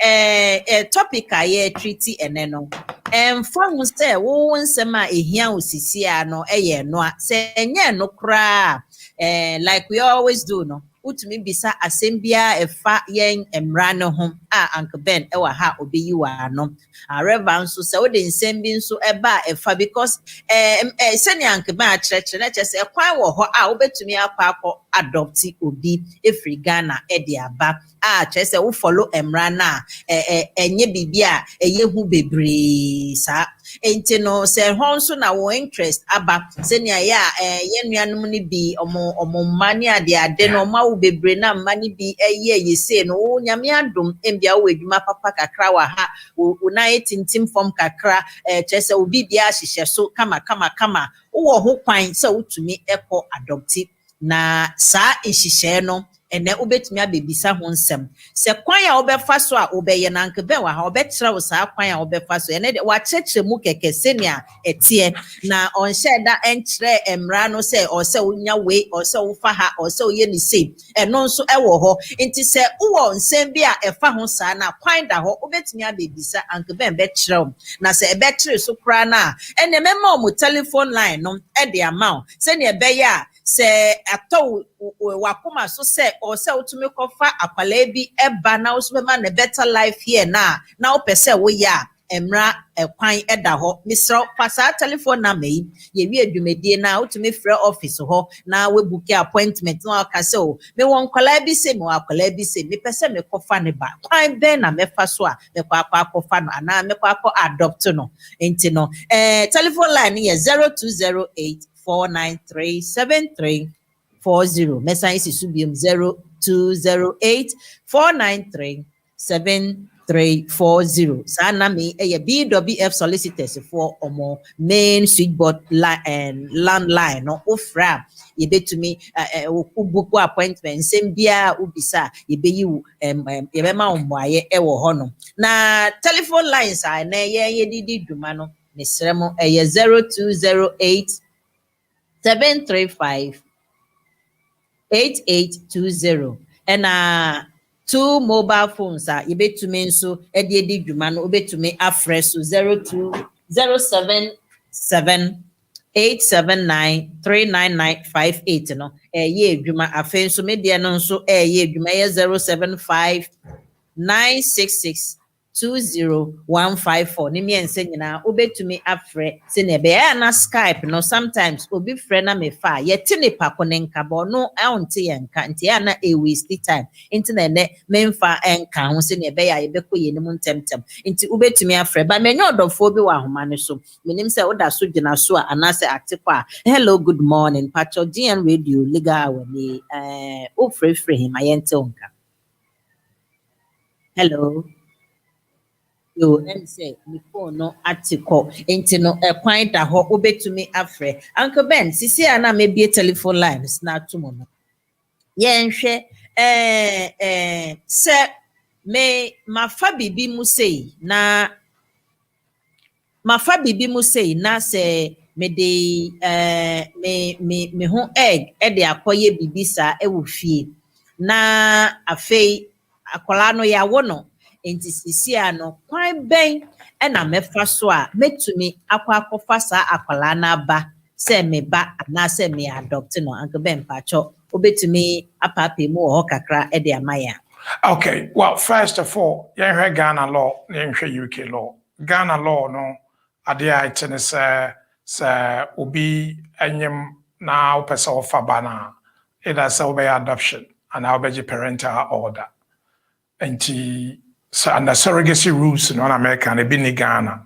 topic a ye treaty ene no fa hu se wo nsɛm a ehia osisi a no eye no a se enye no kra like we always do no utumi bisa asɛm bia ɛfa yɛn mmara no ho a Uncle Ben ɛwɔ ha obeyi wa ano however nso sɛ wode nsɛm bi nso ɛba ɛfa because sɛnea Uncle Ben akyerɛkyerɛ na kyerɛ sɛ ɛkwan wɔ hɔ a wobɛtumi akɔ adopti obi efiri Ghana ɛde aba a kyerɛ sɛ wo follow mmara na ɛnyɛ biribi a ɛyɛ hu bebree saa enti no sɛ hɔ nso na wo interest aba sɛnea yɛ a yɛn nuanom no bi ɔmo mma ne ade no ɔmo awo bebree na mma ne bi ɛyɛ yɛsee no wo nyame adom mbia wo adwuma papa kakra wɔ ha wo na tintim fam kakra kyerɛ sɛ obi bia ahyehyɛ so kama wowɔ ho kwan sɛ wotumi ɛkɔ adopti na saa nhyehyɛ no ene ubetumi abebisa ho nsɛm sɛ kwan a wobɛfa so a wobɛyɛ na Uncle Ben wɔ ha wobɛkyerɛ wo saa kwan a wobɛfa so ene de wakyerɛkyerɛ mu kɛkɛ sɛnea ɛteɛ na ɔnhyɛ da ɛnkyerɛ mmara no sɛ ɔsɛ wonya wei ɔsɛ wofa ha ɔsɛ woyɛ ne sei ɛno nso ɛwɔ hɔ nti sɛ wowɔ nsɛm bi a ɛfa ho saa na kwan da hɔ wobɛtumi abebisa Uncle Ben bɛkyerɛ wo na sɛ ɛbɛkyerɛ so koraa na ɛne mɛma wo telephone line no ɛde ama wo sɛnea ɛbɛyɛ a sɛ atɔ wakoma so sɛ ɔsɛ wotumi kɔfa akwalaa bi ɛba na woso bɛma ne better life here na wopɛ sɛ woyɛ a mmra kwan ɛda hɔ misrɛ fa saa telephone number yi yɛwie adwumadie na wotumi frɛ office hɔ na webuke appointment na waka sɛ o mewɔ nkwalaa bi sɛ mewɔ akwalaa bi sɛ mepɛ sɛ mekɔfa ne ba kwan bɛn na mɛfa so a mekɔ akɔfa no anaa mekɔ akɔ adopt no enti no telephone line yɛ 0208 493-7340. Mesa isi subium 0208-493-7340. Sana me BWF solicitors for omo main switchboard landline no ofra yebetumi ubuku appointment sembia ubisa yebeyi yebema omwaye ewo hono na telephone lines a na yedidi dwuma no ne sremo 0208 735-8820 and 2 mobile phones are yebetumi nso edi dwuma no obetumi afrɛ so 0207-879-39958 no ye dwuma afɛ nso media no nso ye dwuma ye 075-966-20154 ni miense nyina obetumi afrɛ se ne be na Skype no sometimes obi frɛ na me fa yɛte ne pako ne nkabɔ no ɛwonte yɛnka nti ya na waste time nti na ne memfa enka ho se ne be ya yɛbɛkɔ yɛnim ntemtem nti obetumi afrɛ ba menye odofo bi wa homa ne so menim sɛ woda so gyina so a anase atekɔ a hello good morning Pacho GN radio legal awani o frɛ him ayente onka hello yo say me phone no atiko enti no kwan da ho obetumi afrɛ Uncle Ben sisi ana me bie telephone lines na atomo no yenhwɛ sɛ me mafa bibi mu sei na sɛ me de me ho egg e de akoye bibi sa e wo fie na afei akola no ya wo no enti sisi ano kwan bɛn ɛna mɛfa so a metumi akɔfa saa akwala na ba sɛ me ba na sɛ me adopt no Uncle Ben pacho obetumi apapa mu wɔ hɔ kakra ɛde amaya. Okay, well, first of all, yɛhwɛ Ghana law, yɛhwɛ UK law. Ghana law no ade a ɛte ne sɛ obi anyim na wopɛ sɛ wofa ba na either sɛ wobɛyɛ adoption anaa wobɛgye parental order. Nti so under surrogacy rules in America and be in Ghana,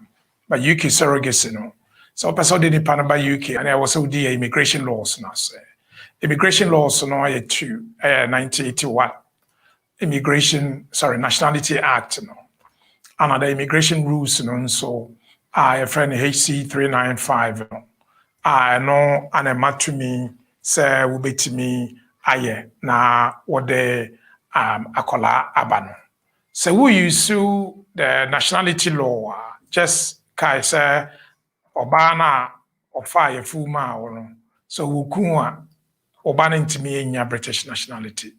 but UK surrogacy no. So person did in UK and I also did immigration laws now. Say immigration laws no I 1981 Nationality Act no. And other immigration rules no so I friend HC 395 no. I know and a matumi say will be to me aye na what the akola abano. So we use the nationality law, just say Obana or fire fuma or so Wukua Obana intimi British nationality.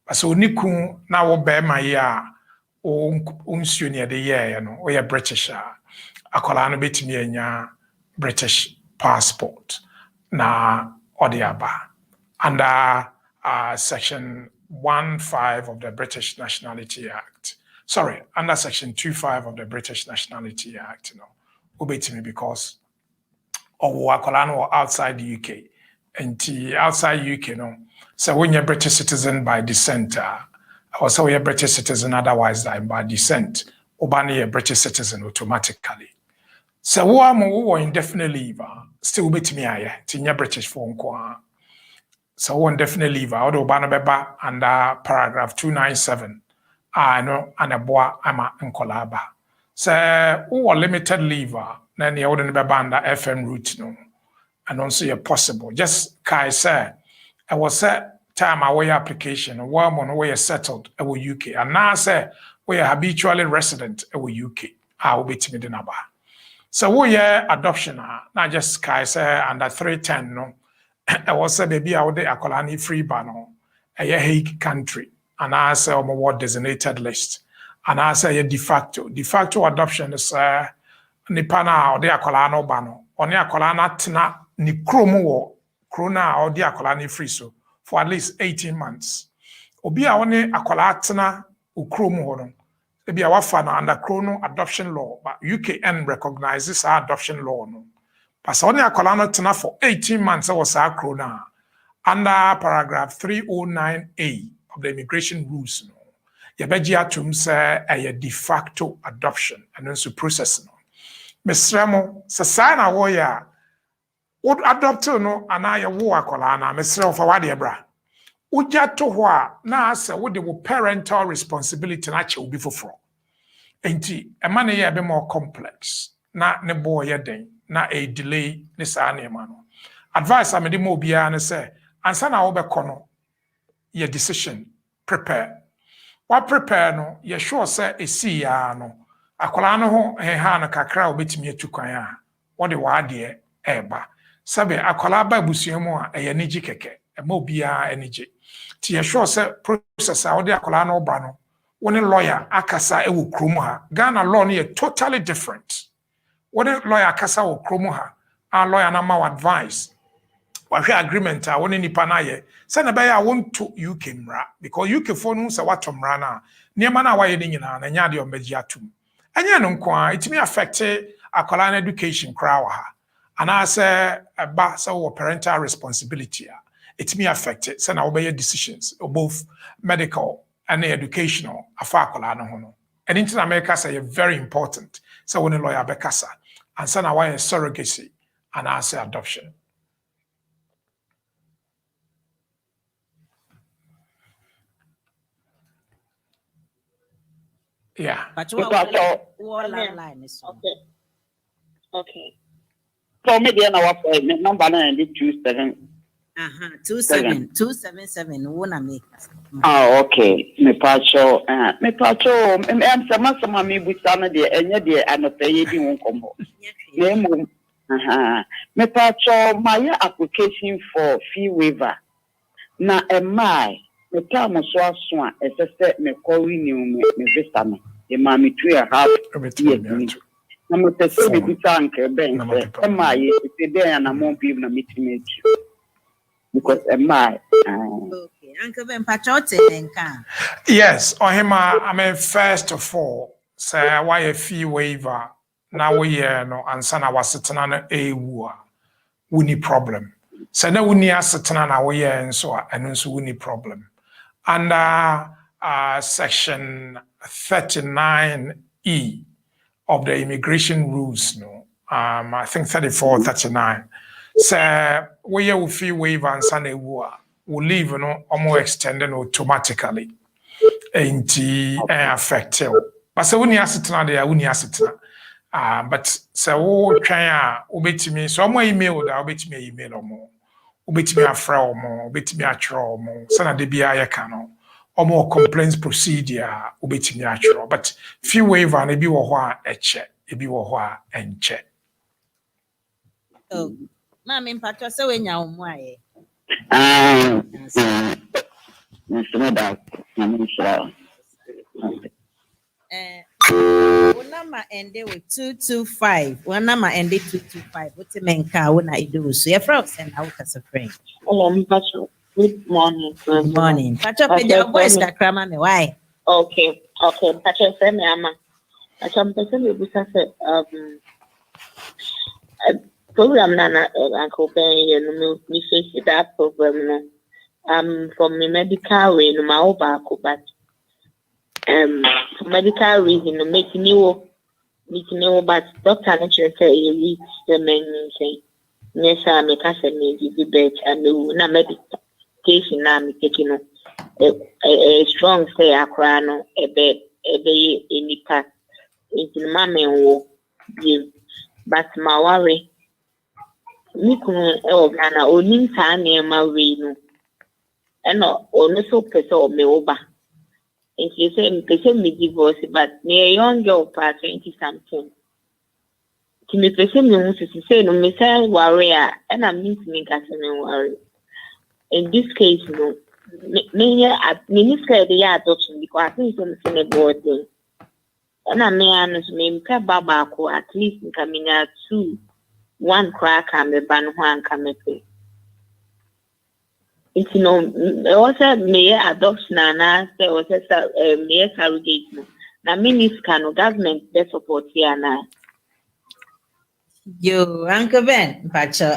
But so Niku now bear my ya unsunia the year, you know, or ya British akolano bit me British passport na odiaba. under Section 1.5 of the British Nationality Act. Sorry, under Section 2.5 of the British Nationality Act, obey me because or outside the UK. And outside UK, so when you're British citizen by descent, or so you're British citizen otherwise by descent, or a British citizen automatically. So who indefinite leave, still bit me to British phone call. So one definite leave, although Banabeba under paragraph 297, I know and a boy ama uncolaba. So who limited leave, then you wouldn't be under FM route, and also you're possible. Just Kai say, I was set time away application, and one on where settled over UK, and now say we are habitually resident over UK. I will be timid in Aba. So we adoption, not just Kai say under 310, I was say baby out there akolani free bano, a Hague country, and I say on my designated list, and I say de facto adoption is nipana or the akolano bano, on the akolana tina ni kromo krona or the akolani free so for at least 18 months. Obi a one akola tina ukromo hono. Ebi a wafana under chrono adoption law, but UKN recognizes our adoption law no. But only akola no tina for 18 months was our krona under paragraph 309A of the immigration rules no. Yabeji atum say a de facto adoption and then to process no. Mesremo se sign a warrior would adopt no anaya wo akola na mesremo for what bra. Uja to hwa na asa wo de parental responsibility na che obi foforo. Enti e ma na ye be more complex na ne boy ye den na a delay ne sa na ma no. Advice am de mo bia ne say ansa na wo be kono your decision prepare. What prepare no ye sure say e si ya no akola no ho ha na kakra obetimi atukwan a wo de wa de eba. Sabe akola ba busuamu a eye niji keke e ma obia enije. Ti ye sure say process a wo de akola no ba no one lawyer akasa e wo krom ha. Ghana law no totally different. One lawyer akasa wo krom ha. A lawyer na ma advice. Wahwe agreement a one nipa na ye. Say na be ya won to UK mra because UK for no say what mra na. Niema na waye ni nyina na nya de omagi atum. Anya no nko a it may affect akola education kra wa ha. Ana say ba say wo parental responsibility a it may affect it. Say na obey decisions both medical and educational afa akola no ho no. And in America say very important. So when a lawyer bekasa and say na why surrogacy and I say adoption. Yeah. But online is okay. So maybe I know number 927. 277 wona make. Okay. Me pacho em sama me busa na de enye de anopaye di won kombo. Me pacho my application for fee waiver. Na me tell me so aso a ese me call renew me visa me. E ma me 2.5 years. Na me pese me busa anke ben se e dey na mo bi na meeting because okay Uncle Ben Pachote nka. Yes, Ohima, I mean first of all say why a fee waiver na we no ansa na wasetena na ewu a woni problem. Say na woni asetena na we nso a eno nso woni problem. Under section 39E of the immigration rules no I think 34 39 say we will fee waiver and sana will leave no almost extended automatically ain't affected. But so when you asetna there when you asetna but so wo twan a obetimi so mo email da obetimi email omo obetimi afra omo obetimi atwere omo sana de bia ye ka no omo complaints procedure obetimi atwere but fee waiver na bi wo ho a eche ebi wo ho a enche. Oh Mami mpacho se we nya omo aye. One number ended with 225. One number ended 225. What's the main car when I do? So your friend send out as a friend. Hello, mpacho. Good morning. Good morning. Pacho Peja, voice kakrama me why? Okay. Pacho Femi Ama. Pacho Mpese Busa said program Nana Uncle Ben, me face that program. From the medical way, no my back, but for medical reason, no making you but doctor naturally say you reach the main thing. Yes, I make us a maybe bed and no medication. I'm taking a strong say a crown a bed a day in the past. It's mammy will give, but my worry. Nikun Ghana only time near my way. And no so person me over. And she said, me divorce, but near young girl past 20 something. To me, person me wants to say, no, me say warrior, and I'm mean to make us worry. In this case, no, me the adoption because I think something about them. And I may honest me, Babako at least in coming out 1 crack and the ban one come pay. It's also me adoption and I say also me surrogate. Now, minister government they support here now. You, Uncle Ben, Pacho.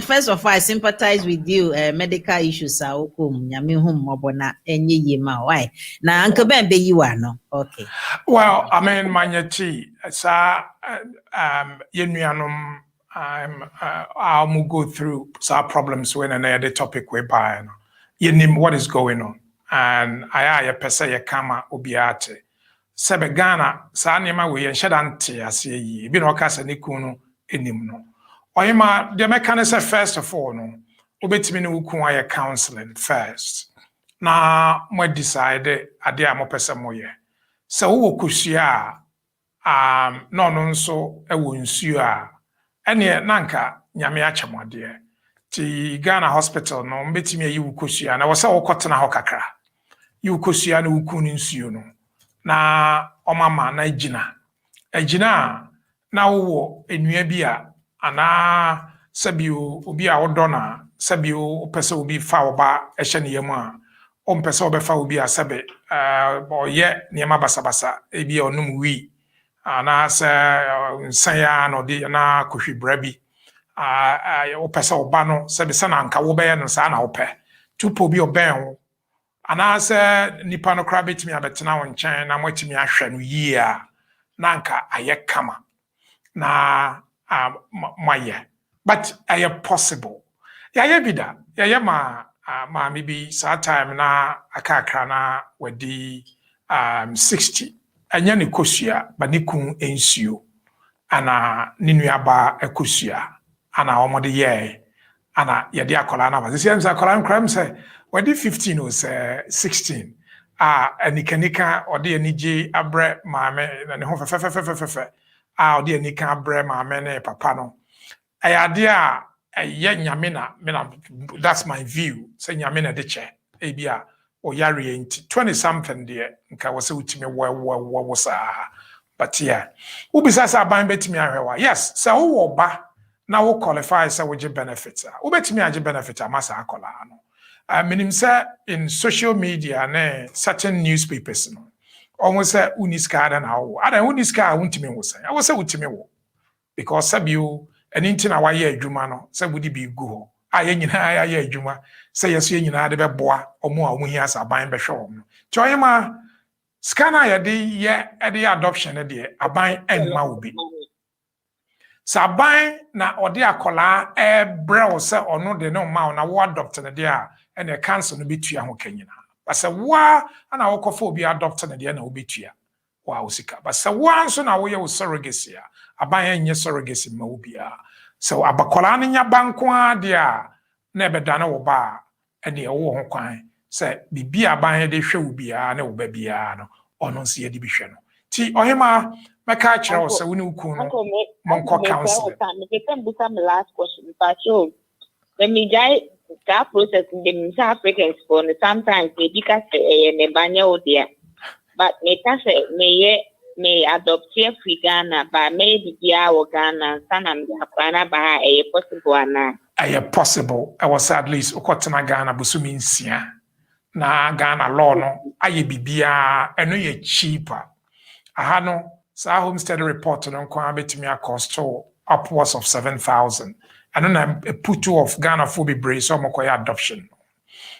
First of all, I sympathize with you. Medical issues are okum. Yami hum mobona enye yema. Why? Now, Uncle Ben, be you are no. Okay. Well, I mean, Manyati, sa yenuanum. I'll go through some problems when the topic we buy. You name what is going on, and I pesa ya kama obiate. Sebe Ghana sa nima we yenshadante ase yi bi no kasa ne kunu enim no. Oyema the mechanism first of all no. Obetimi ne wuku aye counseling first. Na mo decide ade a mo pesa mo ye. Se wo kusua no nso e wo nsuo a ene nanka nyame achemode ti Ghana hospital no mbetimi ayi wukosua na wo se wo kotena ho kakra yi wukosua na wuku ni nsuo no na omama na agina na wo enua bi a ana sabio obi a wodona sabio pese obi fa oba ehye ne yam a ompese obefa obi a sabe boye niema basabasa ebi onum wi ana se nsanya no de na kohwi brabi opese oba no se be sana nka wo be no sa na ope tupo bi oben ana se nipa no kra betimi abetena wo nchen na mwatimi ahwe no yi a na nka aye kama na maye but aye possible ya bida ya ma maybe sa time na akakra na wadi 60 anya ne kosua ba ne kun ensuo ana ne nuaba ekosua ana omode ye ana ye de akola na ba se yamsa akola nkram se wadi 15 or 16 anikanika ode anije abre maame na ne ho fefefefefefe ode anika abre maame ne papa no ayade a ye nyame na that's my view say nyame na de che ebia o yare enti 20 something there nka wose utime wo sa but yeah ubisa sa ban betimi ahwewa yes say wo ba na wo qualify say wo ge benefits wo betimi age benefit amasa akola no minim say in social media na certain newspapers no almost say uniska da na wo ada uniska untime wo say wo say utime wo because sabio anything na waye adwuma no say wodi bi gu ho aye nyina aye adwuma say yeso nyina de beboa omo a omuhi asaban behwe omo ti oyema scanner ye de adoption de aban enma obi saban na ode akola brew say ono de no ma na wo adopt ne de a ene cancel no betua ho kanyina basa wa ana wo kofo obi adopt ne de na wo betua wa osika basa wa nso na wo ye wo surrogacy a aban enye surrogacy ma obi a so abakola nya banko ade a na ebeda na wo ba ene wo ho kwan se bibia aban de hwe obi a na wo ba bia no ono nse ye de bi hwe no ti ohema meka kire wo se wo ne uku no monko council me last question but you when me guy that process in the Africans for sometimes they because ne banya odia but me ta say me adopt here free Ghana but maybe dia wo Ghana sana me akwana ba possible ana possible. I was at least Okotana Ghana Busumi Nsia. Na Ghana law no aye bibia eno ye cheaper. Aha no sa homestead report no kwa betimi cost upwards of 7,000. And then a put two of Ghana for be brave so mokoya adoption.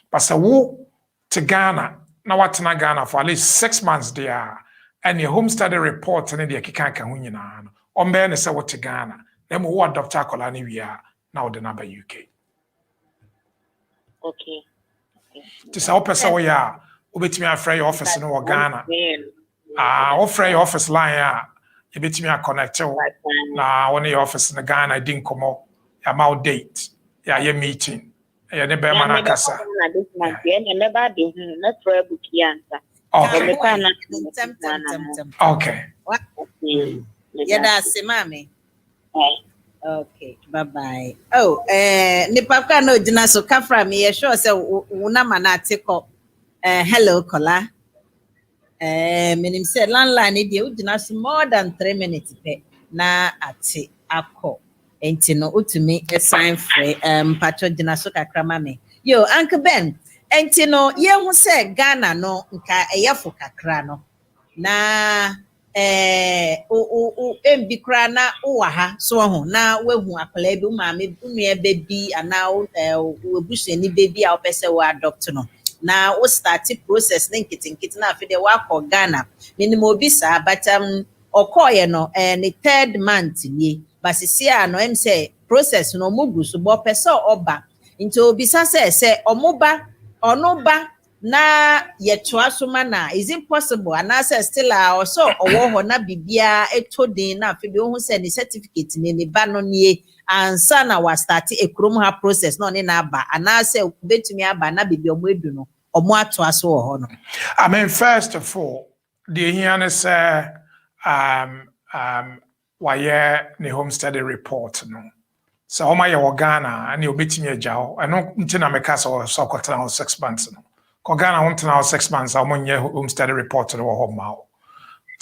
But so wo to Ghana na watena Ghana for at least 6 months there and your homestead report and the kikanka hu nyina no ombe ne se wo to Ghana na mo wo adopt akola ni wi a na wo de na ba UK. Okay. To say opesa wo ya obetimi afra your office no wo Ghana. Offer your office line you betimi connect na one your office in Ghana din komo ya ma date ya your meeting. Ya ne be mana kasa. Okay. Yeah, that's mami. Okay, bye-bye. Oh, Nipaka no dina so kafra me sure say una mana take up. Hello, Kola. Menim said landline dey udina so more than 3 minutes pe na ate akọ. Enti no utumi sign free patro dina so kakra mame. Yo, Uncle Ben. Enti no ye hu say Ghana no nka eyafo kakra no. Na embi kra na uwa ha so ho na wehu akala bi maame nua bebi ana webusuani bebi a opese we adopt no na we start process na nkitinkiti na afide wa ko Ghana minimum obi sa but okoye no ne 3rd month ni basisi a no em say process no mugu so bo pese oba nti obi sa say omoba onoba na yetwa soma na is it possible and I say still also owo ho na bibia etodin na afi bi ohun say ni certificate ni ba no nie ansa na wa start ekrom ha process no ne na aba and I say betumi aba na bibia omo edu no omo ato aso ho no. I mean, first of all, the here say why the homestead report no. So my Ghana and you betumi agya I no ntina meka so kwatana 6 months no. Ghana want now 6 months. I'm on your homestead report to the home now.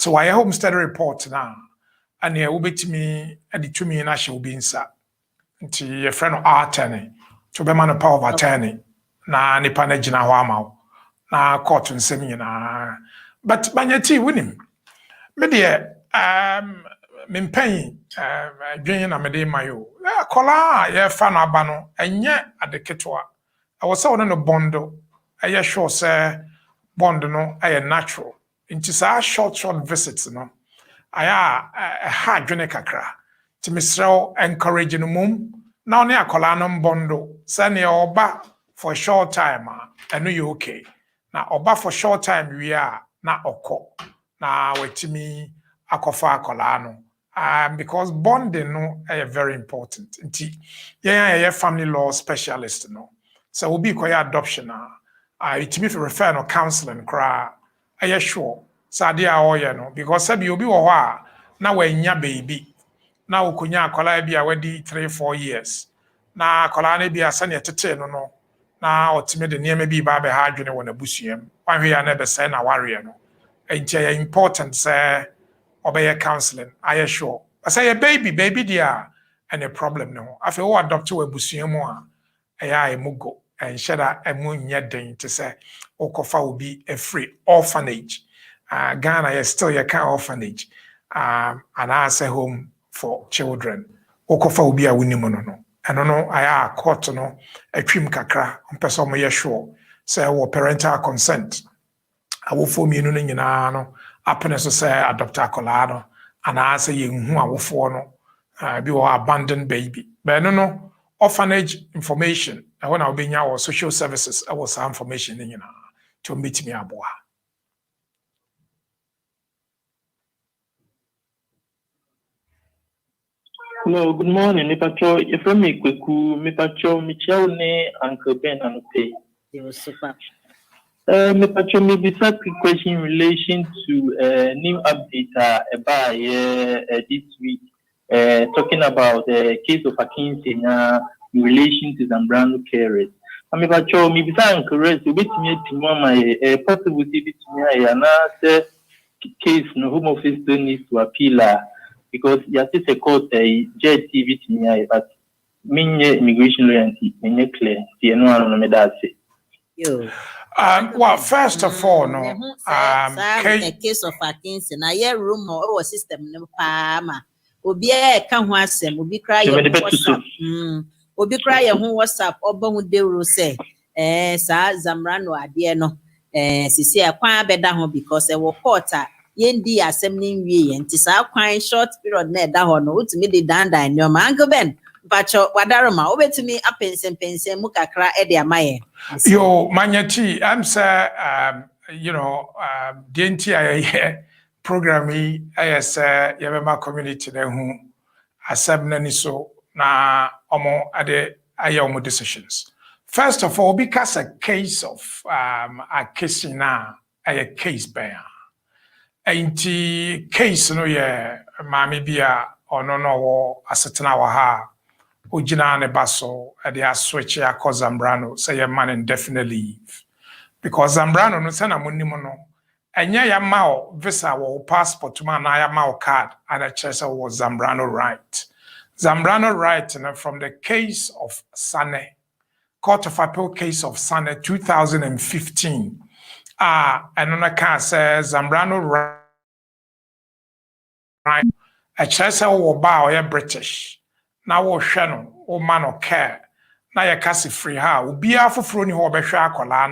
So why homestead report now? And you will be to me and the 2 million will be inside. Until your friend of attorney to be man of power of attorney. Na ni panage na wama na court and seminar. But Banyati winning. Media min paying drinking a mede mayo. Kola ye fan abano and yet at the ketwa. I was on a bondo. I sure say bond no I natural. Into sa short visits no. I a hard drink kakra. To Mr. encouraging mum. Now near Colanum bondo. Send your oba for a short time. I know you okay. Now oba for short time we are not oko. Now wait to me akofa colano. Because bonding no are very important. Yeah, family law specialist no. So we'll be quite adoption now. It me refer no counseling cry. I sure. Sadia oya no because sabi obi wo ha na wanya baby. Na ukunya akola bi a wedi 3-4 years. Na akola na bi asane tete no no. Na otime de niam bi ba be ha adwene wona busuam. Wanhwe ya na be say na ware no. Enti important say obey counseling. I sure. I say a baby dia and a problem no. Afi wo adopt we busuam a eya emugo. And shada emunya den to say okofa will be a free orphanage. Ghana is still your kind of orphanage. And I say home for children. Okofa will be a winimono. And no, I caught no a trim kakra on person me sure. Say parental consent. I will form you no happiness to say adopt a colado. And I say you who I will for no be abandoned baby. But no orphanage information. I want to be our social services. I was some information in to meet me aboa. Hello, good morning. Mipacho, if I make Kweku, Mipacho, Michel ne Uncle Ben and Pay. Mipacho, maybe a quick question in relation to new update about this week, talking about the case of Akinse in relation to Zambrano carers. I mean, but you maybe I'm correct. You bet me to my possibility to me. Another case no Home Office don't need to appeal because you have to court a JTV to me. But minye immigration loyalty minye clear the no ano me that say Yo. Well, first of all, no. Case of Akinsi. Na ye room or system no palma. Obi e ka ho asem. Obi cry ye WhatsApp. Obi cry ye ho WhatsApp. Oba hu de say. Sa Zamrano ade no. Sisi akwan abeda ho because e wo court a yendi asem ni nwie ye. Nti sa akwan short period na eda ho no. Utimi de dandan no ma Uncle Ben. Bacho wadaroma obetumi apensen mu kakra e de amaye. Yo manyati I'm say denti aye program yi aye say yebema community na hu asem na ni so na omo ade aye omo decisions. First of all, because a case of a case na a case bear. Ain't case no ye mami bia ono no wo asetena wa ha ojina ne baso e dey switch ya cause Zambrano say your man indefinite leave because Zambrano no say na monim no enye ya ma visa wo passport ma na ya ma card and a chese wo Zambrano right and from the case of Sane Court of Appeal case of Sane 2015 and on a case says Zambrano right a chese wo ba o British na wo hwe no wo ma no care na ye kasi free ha obi afoforo ni ho behwe akola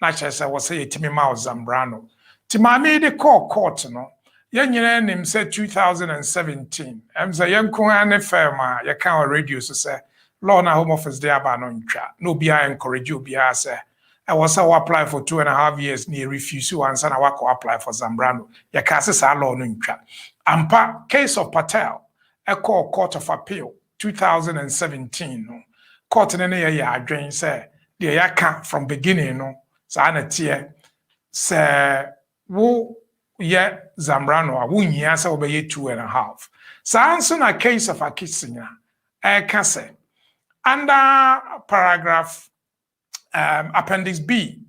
na chese wo say yetimi ma Zambrano ti ma me de court no ye nyina nim say 2017 em say yenko ane firma ye kan radio so say law na home office dey aba no ntwa no obi encourage obi say I was apply for 2.5 years near refuse once and I apply for Zambrano ye kasi sa law no ntwa ampa case of Patel a court of appeal 2017 no court ne ye adwen say the yaka from beginning no sa na tie say wo ye Zambrano a wo nyia say obeye 2.5 sa anso na case of Akisinya can say under paragraph appendix B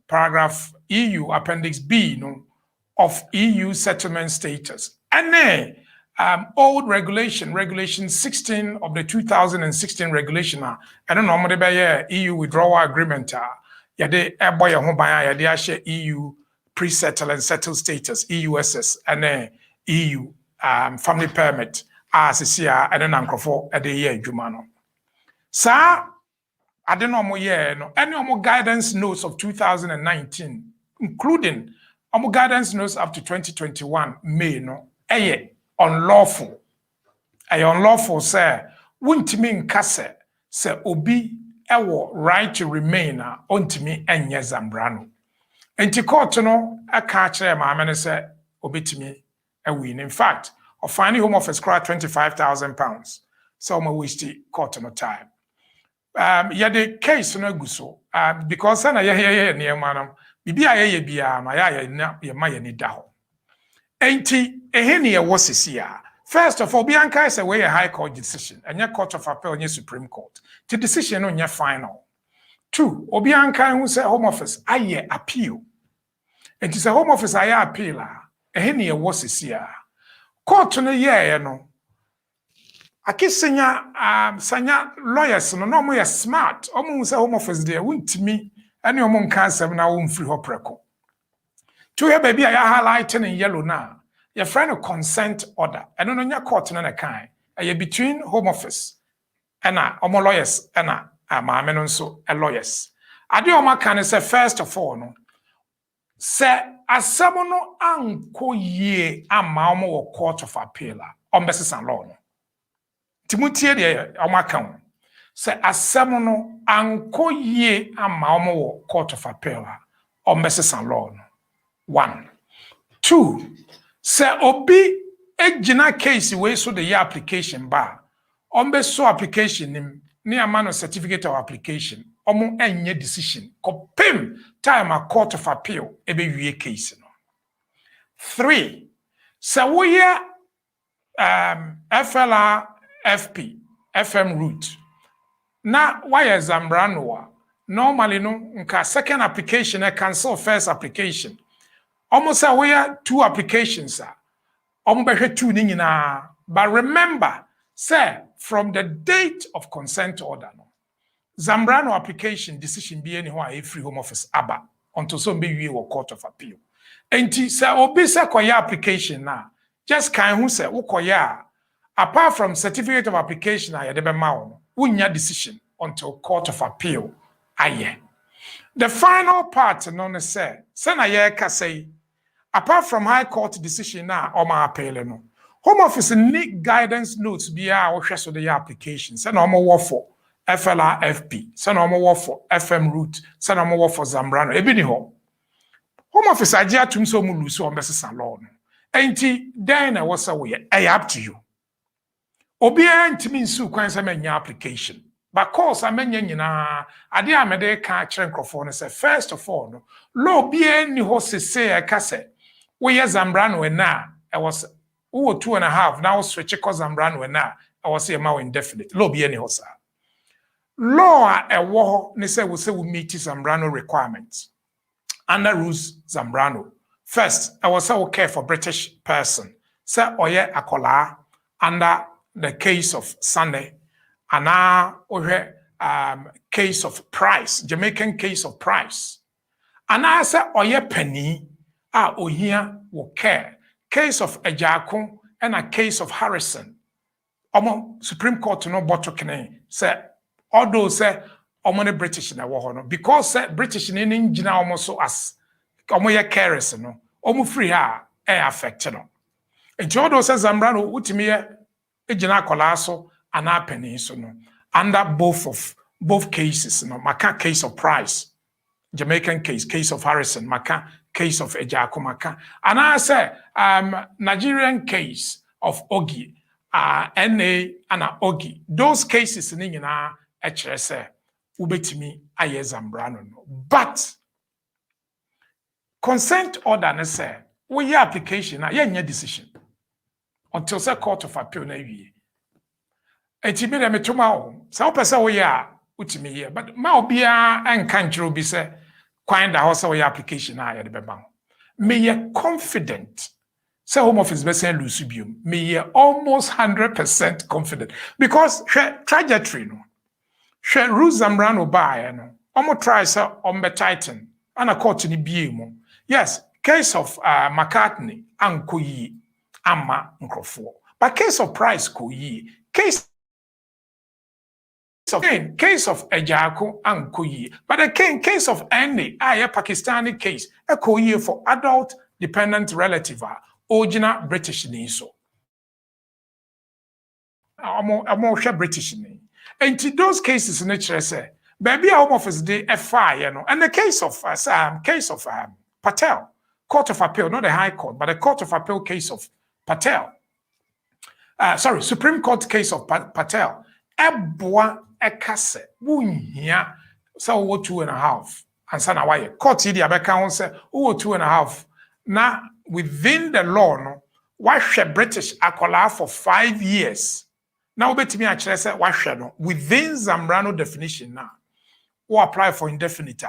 paragraph EU appendix B no of EU settlement status and old regulation 16 of the 2016 regulation and normally by EU withdrawal agreement yade eboy ho ban yade ahye EU pre-settle and settle status EUSS and EU family permit asisia and nankrofo ade ye adwuma no sa ade no mo ye no any omo guidance notes of 2019 including omo guidance notes up to 2021 May no unlawful. Unlawful say wuntimi nkase say obi ewo right to remain ontimi enye Zambrano. Enti court no aka kire maame ne say obetimi win. In fact, of finding home office cry £25,000. So my waste court no time. The case no guso because na ye near manam bibi aye bia ma ya ma ye ni da ho. Enti eheni ye wosisia. First of all, Bianca is a way a high court decision, and your court of appeal and your Supreme Court. The decision on your final. 2, Obianca who say home office, aye appeal. It is a home office aye appeal. Eheni ye wosisia. Court no ye no. Akisenya sanya lawyers no mo ye smart. Omo say home office there wuntimi ene omo nka asem na wo mfiri ho preko. To here baby I highlighting in yellow now. Your friend a consent order. I don't know your court na kind. Are between home office and omo lawyers and maame no so lawyers. Ade oma kan say first of all no. Say asem no anko ye ama omo wo court of appeal ombesisan law no. Timothy de oma kan. Say asem no anko ye ama omo wo court of appeal ombesisan law no. 1. 2. Say obi ejina case we so the year application ba ombe so application nim ni amano certificate of application omo enye decision kopem time a court of appeal ebe wie case no. 3. Say we FLR FP FM route na why Zambrano normally no nka second application e cancel first application. Almost we are 2 applications. Almost 2 nyina. But remember, say from the date of consent order no Zambrano application decision be any a free home office aba until some be we court of appeal. Enti se obi se koya application na just kan who say ukoya apart from certificate of application I de be ma wo unya decision until court of appeal aye. The final part no say na ye ka say apart from high court decision na o ma appeal no home office need guidance notes be a wo hwe so the application say na o mo wo for FLRFP, send no more for FM route, send no more for Zambrano. Ebini ho. Home office idea to so mu lusu on bese salon. Enti then I was away. Up to you. Obi ntimi nsu kwan se menya application. But course I menya nyina ade amede ka kire nkrofo no say first of all no law bi ani ho sese e ka se we ye Zambrano na I was 2.5 now switch ko Zambrano na I was say ma indefinite. Law bi ani ho sa. Law a war ne say we meet Zambrano requirements under rules Zambrano. First, I was say care for British person. Say oye akola under the case of Sunday, and now case of Price, Jamaican case of Price. And I say oye penny ohia will care case of Ejako and a case of Harrison. Supreme Court no botokene say. Although say omone British na wo no because say British ni ngina almost so as omoye carers no omo free ha e affect no enti although say Zambrano utimi ye ngina akola so ana penny so no under both cases no maka case of Price Jamaican case of Harrison maka case of Ejako maka and I say Nigerian case of Ogi NA and Ogi those cases ni ngina actually say ubetimi aye Zambrano no but consent order ne say we application na ye decision until say court of appeal na wie enti me dem tuma o say o pese we ya utimi ye but ma obia enka nchiro bi say kwan da ho say we application na ye de beba me ye confident say home office be say lose biom me ye almost 100% confident because trajectory no She rules Zambrano by no. Omo try say ombe titan. Ana court ni bie mu. Yes, case of McCartney ankoyi ama nkrofo. But case of Price koyi. Case of Ejako ankoyi. But the case of any Pakistani case koyi for adult dependent relative original British ni so. Omo hwe British ni. And to those cases, nature say, baby, home office day FI, you know, and the case of Patel, Court of Appeal, not the High Court, but the Court of Appeal case of Patel. Supreme Court case of Patel. Eboa ekase, bunya, so 2.5, and sana why court idi abeka on say 2.5. Now within the law, no, why should British akola for 5 years? Now, bet me actually say what shadow within Zambrano definition now, or apply for indefinite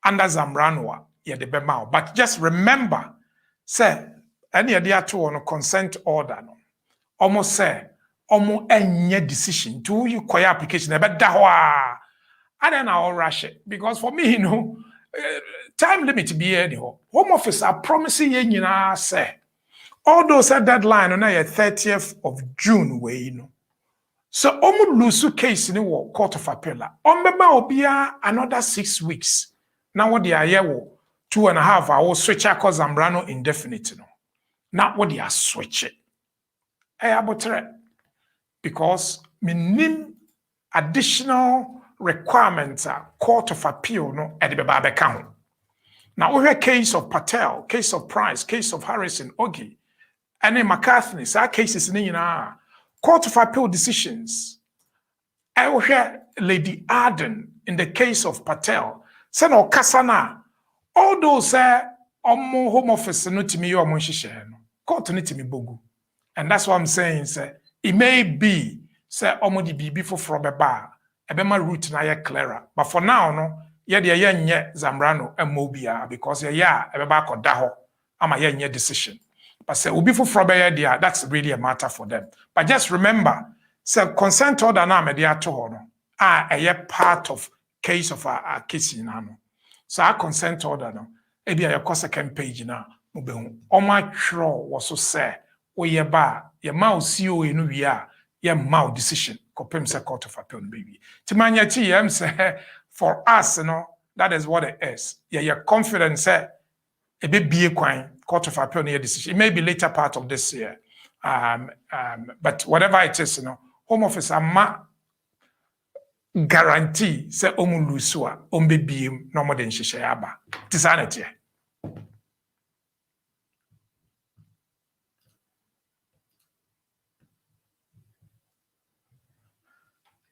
under Zambrano, yeah, the bema. But just remember, say any idea to on a consent order, no, almost say almost any decision to you quite application, but that I don't know rush it because for me, you know, time limit be anyhow. Home office are promising you know say all those deadline on the 30th of June way you know. So omu lusu case ni wo court of appeal. Ombeba obia another 6 weeks. Now what they are here wo 2.5 hours switch akọ Zambrano indefinite no. Now what they are switch it. Abotre because minim additional requirements court of appeal no e de beba beka ho. Now we have case of Patel, case of Price, case of Harrison, Ogi, and then McCartney. So cases ni nyina Court of Appeal decisions. I will hear Lady Arden in the case of Patel. Seno Kasana. All those omo home office no timi yo omo hihye no. Court no timi bogu. And that's what I'm saying say it may be say omo di bibi foforo beba ebema route na ye clearer. But for now no ye de ye nye Zambrano emobia because ye ya ebeba akoda ho ama ye nye decision. But say ubi for there, that's really a matter for them. But just remember, So consent order na me dey ato ho no a part of case of a case na no. So a consent order no e bia your second page na mo be hu oma twro wo so say wo ye ba ye ma o CEO no wi a ye ma decision kopem se court of appeal no baby. Ti manya ti yem say for us no that is what it is. You're confident say a bit be a court of appeal near decision. It may be later part of this year. But whatever it is, Home Office ama guarantee say omu lusua ombe be no more than shishayaba. Tisanity.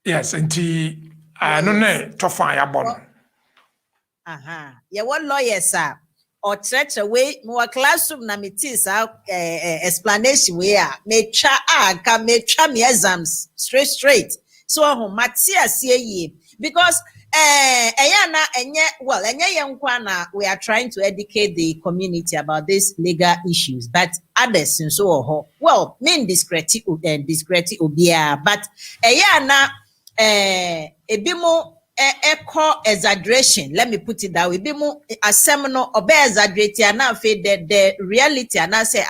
Yes, and I don't know to find a bond. Yeah, what lawyers are or stretch away more classroom na metis explanation where me cha me exams straight. So matia see because we are trying to educate the community about these legal issues, but others and so well mean discretion obia, but ebimo echo exaggeration, let me put it that way. Bimu a seminal obe exaggerate and now the reality and I say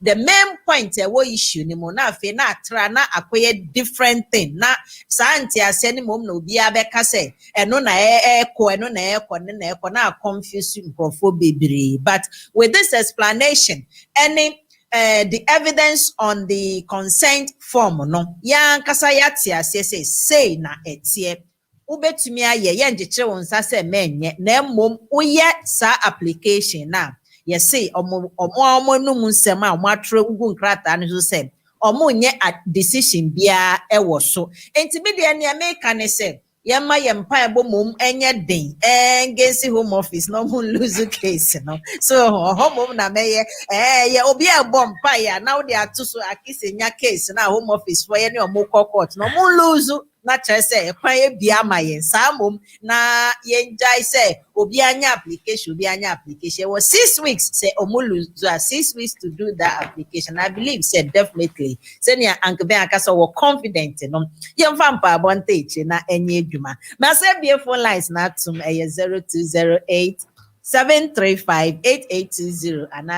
the main point what issue ni mo na fe na tra na acquire different thing na santi aseni mom no bia beka say eno na eko na confuse mkrofo bebre. But with this explanation, the evidence on the consent form no yan kasa yatia say na etie ubetumi aye ye njeche won sa se menye na mmom uye sa application na ye say omo num nsem a mo atro gugu nkrata ne so say omo nye decision bia ewo so enti me de ne make ne say yemma yempa ebo mom enye den engesi Home Office no mo lose case no so home na meye ye obi ebom pa ya na wo de ato so akisenya case na Home Office for ye ne omo court no mo lose na chere say kwan bia mayen sa mom na yenjai say obi anya application it was 6 weeks say omo lose 6 weeks to do that application. I believe said definitely say near Uncle Ben akasa wo confident no yemfa mpa abontage na enye adwuma ma say beautiful lines na tum 0208 735-8820 and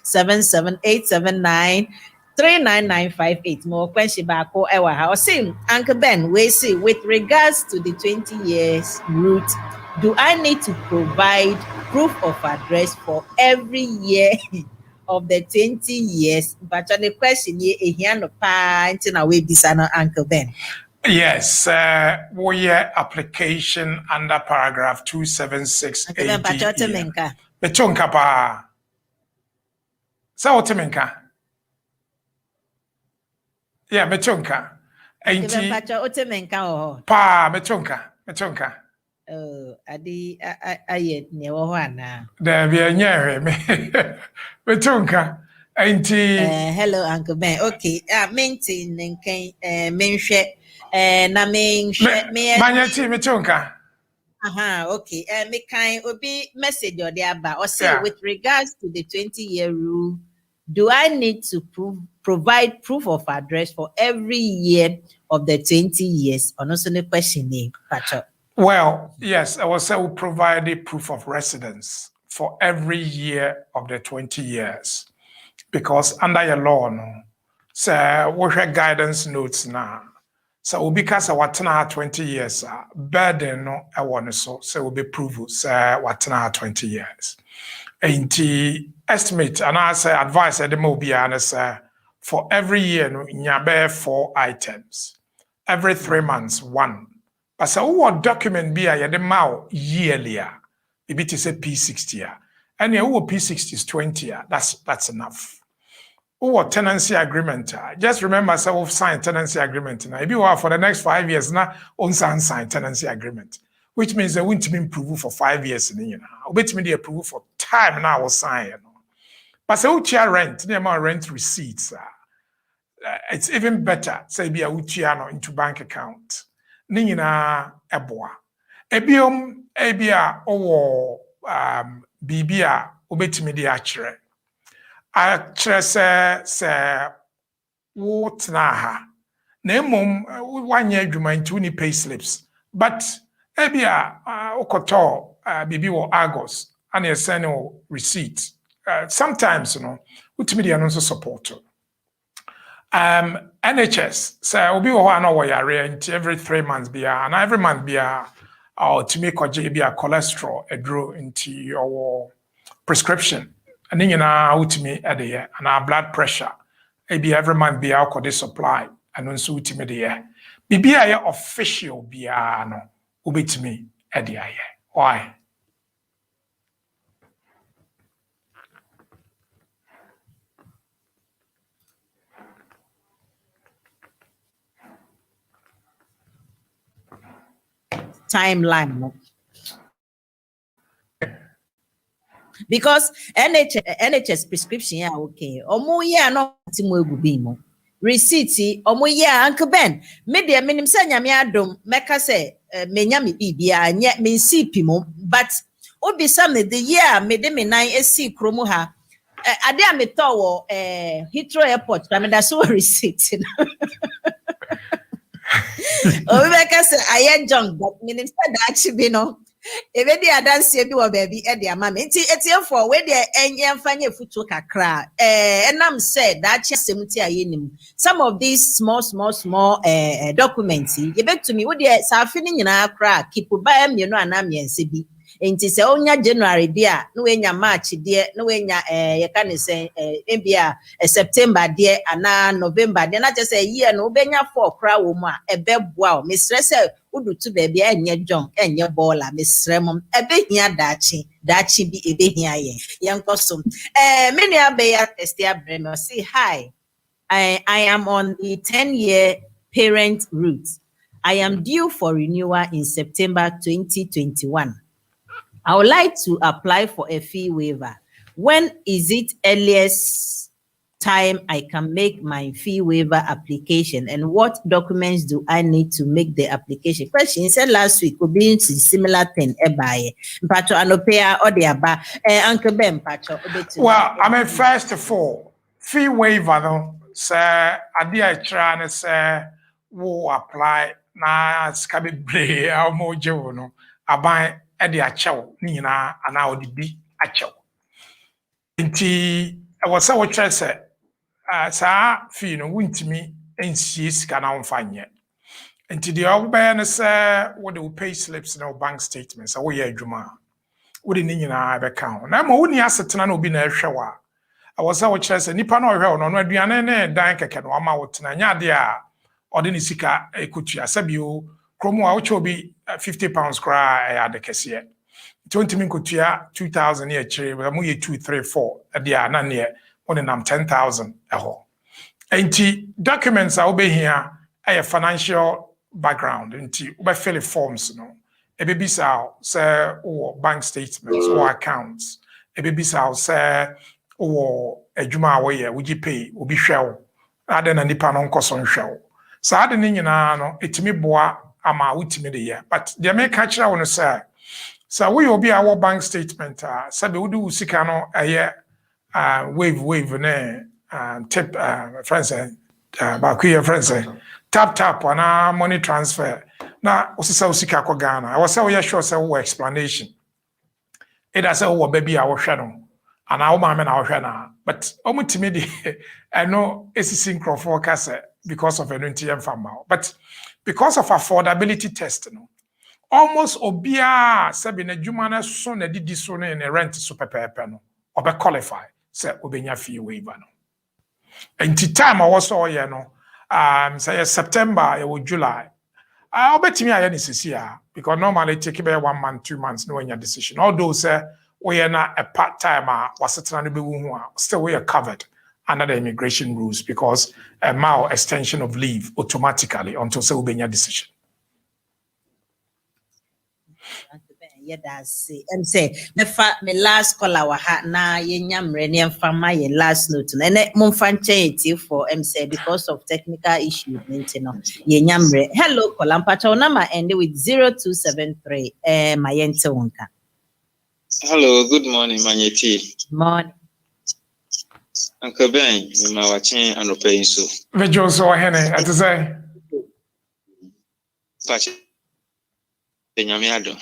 077-879 39958. More question back or ewa. Say, Uncle Ben, we say with regards to the 20 years route, do I need to provide proof of address for every year of the 20 years? But on the question here, no pint in a way, this Uncle Ben. Yes, we application under paragraph 276. Betonka pa. Sa otemenka. Yeah, metonka. Pa metonka. Oh, adi ayet newo hwana. There be a nyere me. Metonka. Hello Uncle Ben. Okay, maintain nken menhwe na menhwe me Manyati metonka. Okay. Me kind obi message or the aba or say with regards to the 20-year rule, do I need to provide proof of address for every year of the 20 years? Or also the question name, Pacho. Well, yes, I will say we provide a proof of residence for every year of the 20 years. Because under your law, no, so we have guidance notes now. So because I want 20 years, burden no I want so we'll be proof say what 20 years. And the estimate and I say advice at the mobile for every year no nyabe 4 items. Every 3 months 1. But so what document be a the mao yearly maybe it is a P60 and yeah P60 is 20 that's enough. What tenancy agreement? Just remember, so we've signed tenancy agreement. Now, if you are for the next 5 years, now unsigned tenancy agreement, which means they won't be approved for 5 years. Wait me the approval for time now was signed. But so utia rent, the amount rent receipts. It's even better. Say be a utia into bank account. Nina eboa. Ebium ebia or bibia ubetimi the achere. I say what na ha na mom 1 year adwuma nti woni pay slips but ebia okoto bibi wo August and you send no receipt sometimes utimi dey no support NHS so obi wo na wo yare nti every 3 months bia and every month bia to make bia cholesterol edro nti your prescription and nyina utimi ade and our blood pressure maybe every month bia akode supply and nso utimi de bibi aye official bia no ubetimi ade aye why timeline because NHS prescription yeah okay omo yeah no timo egubi mo receipt omo yeah Uncle Ben me de minim say nyame adom meka say menya me bibia nye me nsipi mo but obi some the year me de me nan esi kromo ha ade a me to wo Heathrow airport na me da so receipt obi meka say aye junk but minim say that actually no ebe di adanse bi wo baby e di ama me nti etiefo we de enye mfanye futu kakra enam said that chiasemti ayenim some of these small documents you bet to me wo de safi ni nyina akra keep ba mienu anamiense bi nti se onya January dia no we nya March dia no we nya ye ka ne se ebia September dia ana November dia na je se year no benya 4 kra wo mu a ebeboa o me stress udu tu baby enye John enye baller me sremom ebehia dachi bi ebehia ye yenkosom many abeya testia breme say hi I am on the 10-year parent route. I am due for renewal in September 2021. I would like to apply for a fee waiver. When is it earliest time I can make my fee waiver application, and what documents do I need to make the application? Question said last week could be similar thing. Pacho anopea or the aba Uncle Ben Pacho. Well, I mean, first of all, fee waiver no sir adia try and say wo apply na skabe bre amoje no aban e de achew ni nyina ana odi bi achew nti e wo say wo try say saa fee no wuntimi ensie sika na wonfanye nti de obey no say wo de pay slips na bank statements wo ye adwuma wo de ni nyina be kan na ma wo ni asetena na obi na ehwewa I was saying, say nipa no hwe no aduane ne dan keke no ama wotena nya de a ode ne sika ekutua sabio kromo a woche obi 50 pounds kra ya de kese 20 min kutua 2000 ye chire mu ye 2 3 4 de a na ne one nam 10000 eho enti documents a obehia a financial background enti obe fill forms no ebebisa say bank statements or accounts ebebisa say or adwuma awoye wuji pay obi hwew ade na nipa no nkoso nhwew saa ade ni nyina no etimi boa ama wutimi de ye but the make kira wono say we obi awo bank statement sabe wudi usika no eye wave ne tip friends ba kuye friends tap na money transfer na osisa usika ko Ghana I was say we sure say wo explanation it as wo baby a wo hwe no and I woman na ohwe na but omutimi de no esisi nkrofo kase because of enunti emfama but because of affordability test no almost obia sabi na dwuma na so na didi so na rent so pepepe no obe qualify say obenya fee waiver no enti time I was so ye no say September or July obetimi aye ni sisia because normally take about 1 month 2 months no any decision although say we are not a part-time still we are covered under the immigration rules because a more extension of leave automatically until say we decision. Yeah, that's it. And say me last call our hat na yenyam reni and fama ye last note and monfanche for say because of technical issues yenyam re. Hello, Kolampacho number ending with 0273 mayente wonka. Hello, good morning, Manyeti. Morning. Uncle Ben, you are watching and paying so. Vejo so hene, at say. Patch Benyamiado.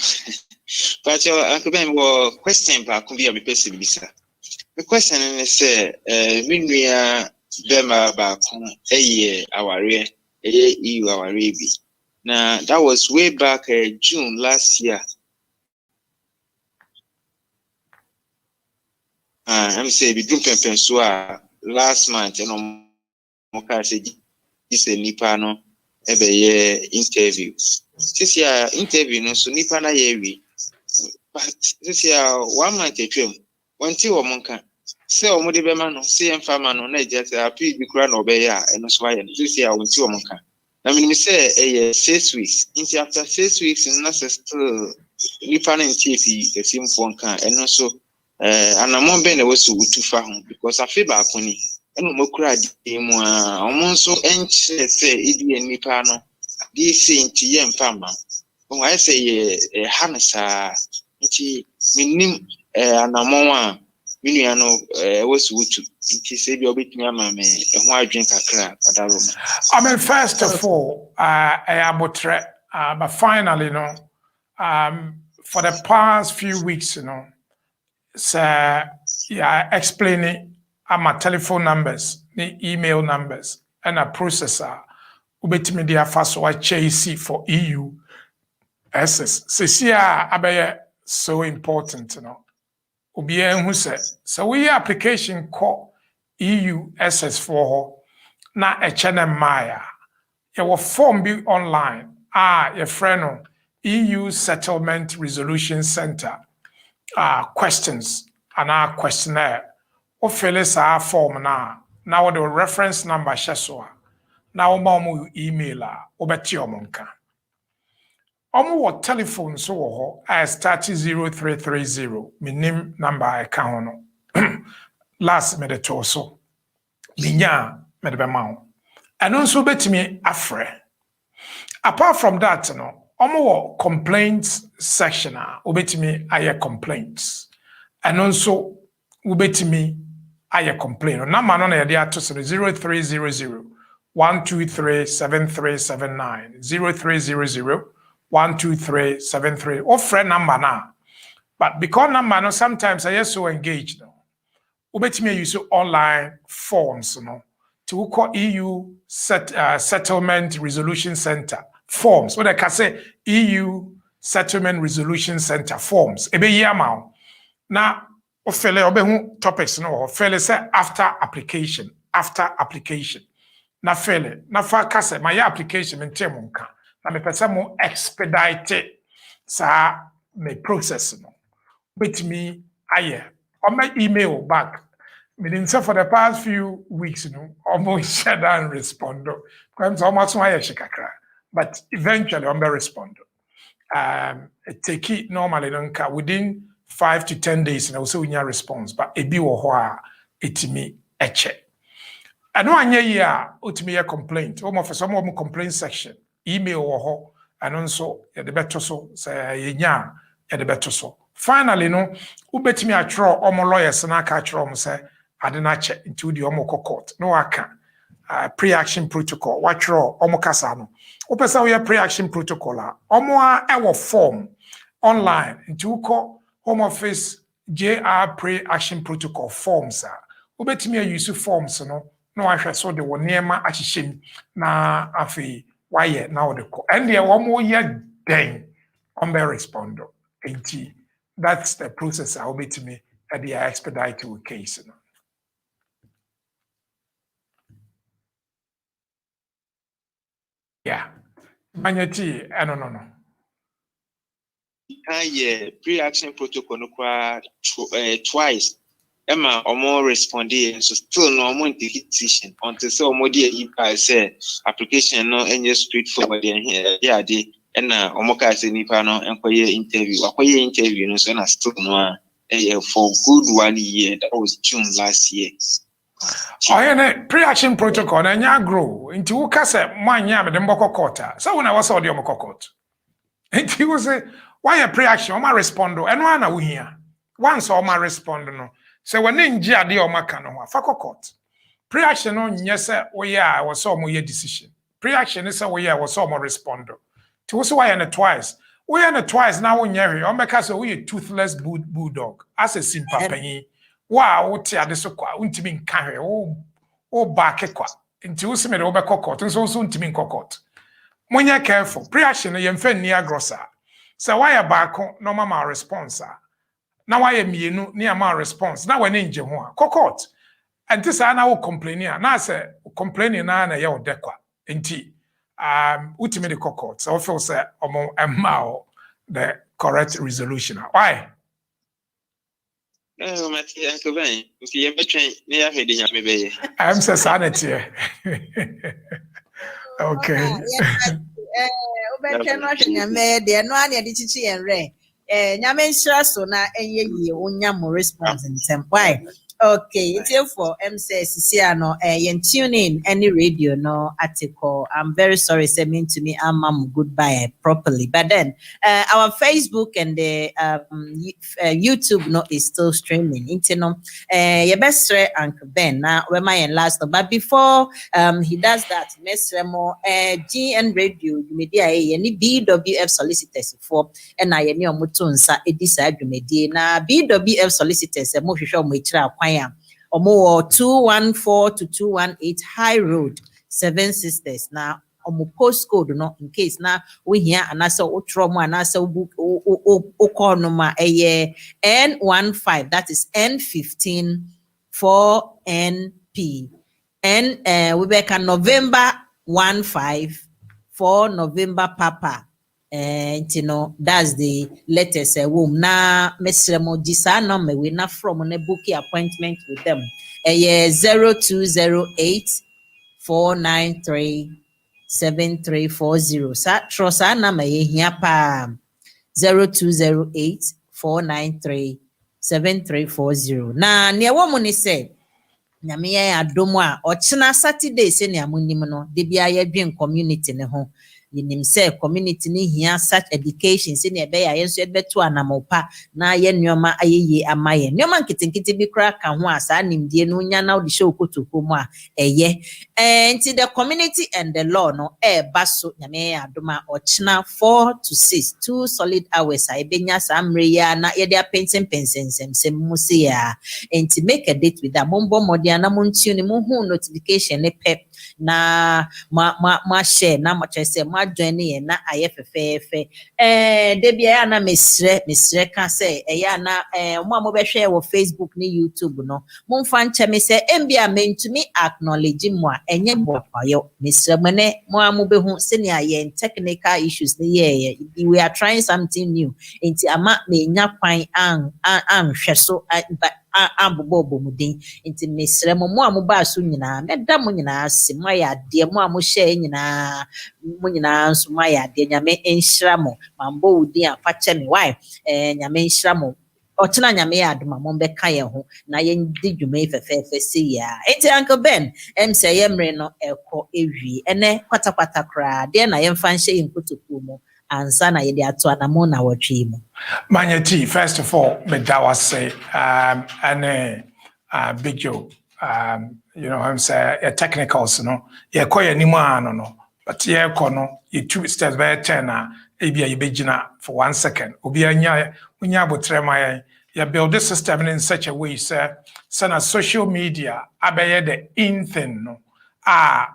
But Uncle Ben will question back could be a person bisa. The question is when we are them about a year our rear our baby. Now that was way back June last year. I'm saying we do pen last month and on say this a nipano interview. This year interview no so nipa na ye but this year 1 month atwam wanti wo monka say omo de be ma no say emfa ma no na just happy bi kura no be ya eno so aye this year wanti wo monka na me say 6 weeks into after 6 weeks na still nipa na ntifi efimfo nka eno so anamon be na wasu utufa ho because afi ba akoni eno mokura di mu a omo so enche say idi nipa no di say nti ye mfa ma o I say hanasa nti minim anamon a minu no wasu utu nti say bi obetumi ama me ho adwen kakra padaroma. I mean, first of all, but finally, for the past few weeks, explaining my telephone numbers, the email numbers, and a processor, ubetimi dia faso wa chase for EU SS. Abe so important, Ubiye who said, so we application call EU SS for na echene maya. Your form be online. Your friend EU Settlement Resolution Center. Questions and our questionnaire. O fill our form now the reference number sheswa. Now mamu emailer obeti omonka. What telephone so ho as 300330. My name number account last me the torso. Minya me the bemao. And also bet me afre. Apart from that, complaints section obet me aye complaints. And also ubet me aye complaint. Number no na yade ato 0300 123 7379 0300 123 73. Or friend number now. But because number no sometimes I so engaged. Ubet me use online forms, to call EU Settlement Resolution Center forms. What I can say EU Settlement Resolution Center forms. Ebe yamao. Na ofele obehu topics no ofele say after application. Na fele na fa kase my application mentemunka. Na me pesa mo expedite sa me process no. With me aye. On my email back. Meaning, so for the past few weeks, almost shut down and respond. But eventually, I'm going to respond. Take it normally within 5 to 10 days, and also in your response. But it be it me a check. I know it me a complaint. Almost for some of my complaint section, email or and also the better so say the better so. Finally, ubetimi atro omo lawyers na ka atro omo say adena che into the omo court. No aka pre-action protocol. Watro omo kasa no. Opesa we pre-action protocol omo a form online into ko Home Office JR pre-action protocol forms ubetimi use forms no ahwe so de woniema ahyehye na afi why now the call. And the omo ye den on the responder. That's the process I'll be to me at the expedite case. Yeah. Manyeti, no. Pre-action protocol no twice. Emma or more responding, so still no more decision until so more dear say application no any straightforward here. Yeah, and omoka say nipa no enkoye interview no so na still no for good 1 year. That was June last year. Pre-action protocol na nya grow into who ka say manya me dem boko court. So when I was all the omoko court. And he was say why a pre-action o ma respond and one na we here. Once o ma respond no. So when nji ade o ma ka no afako court. Pre-action no nye say we ya was so mo ye decision. Pre-action is say we ya was so mo respond. To also why and twice. We and twice now when you're on because we a toothless bulldog. As a simple penny. Wow, what tia this qua, untimin carry, oh back equa. Into some over cockot, and so soon timin cockot. When you're careful, pre-action, you're near grosser. So why a back no mama response? Now I am near my response. Now when in Jehovah, cockot. And this I now complaining. Now I say complaining now na ya odekwa. Enti ultimate cockot. So I feel say among the correct resolution. Why? I'm so sanity. Okay. Why? Okay, it's here for MCSCano tune in any radio no article. I'm very sorry, say mean to me, I'm goodbye properly. But then our Facebook and the YouTube no is still streaming. Into your best Uncle Ben now where my last. But before he does that, Miss Remo GN Radio media any BWF solicitors for and I any mutunsa edisa dwumedie na BWF solicitors mo hwehwe mo echira Omo 214 to 218 High Road, Seven Sisters. Now, omo postcode no in case na we hear anasa utromo anasa book o number N15. That is N15 4NP. We back on November 15 for November Papa. And that's the latest womb. Now, Mr. Mojisa number we not from on a booking appointment with them. 0208 493 7340. Sa trosa number here pa 0208 493 7340. Na near woman said. Nyame ya adomo a ochina Saturday se ne amonim no de bia ya dwen community ne ho yenim se community ne hia such education se ne be ya yenso beto anamopa na ye nneoma ayeye amaye nneoma nkitinkiti bi kra ka ho asa nimdie no nya na odi show kotoko mu a eye enti the community and the law no baso nyame ya adoma ochina 4 to 6 2 solid hours a ebenya samre ya na ye dia pensensem sem musi ya enti make a date with that mombo modiana muntuni muhu notification ne pep na ma share na ma chese ma join ye na ayefefefe de bia na mesre ka say ya na mo be share wo Facebook ni YouTube no momfa nche me say embia mentumi acknowledge mo a enye bopayo mesre mene mo amubehu senior ye technical issues ni ye we are trying something new enti ama me nya kwan an hweso but ambobo mudin inti mesre mo amuba so nyina meda mo nyina ase mo ya de mo amuhye nyina mo nyina nso mo ya de nyame enhira mo mambo udin afache me why nyame enhira mo ochina nyame ya adoma mo beka ye ho na ye di dwuma fefefe se ya enti Uncle Ben say yemre no eko ewie ene kwata kra de na ye mfa nhye nkotoku mo ansa na ye de ato anamo na wotwe mu Manyeti, first of all, me that was say Big Joe, you know I'm saying a technicals no ye koye ni no but ye kono you 2 steps by 10 ebia you begina for 1 second obi anya unya botrema ye build this system in such a way say na social media abeye the in thing no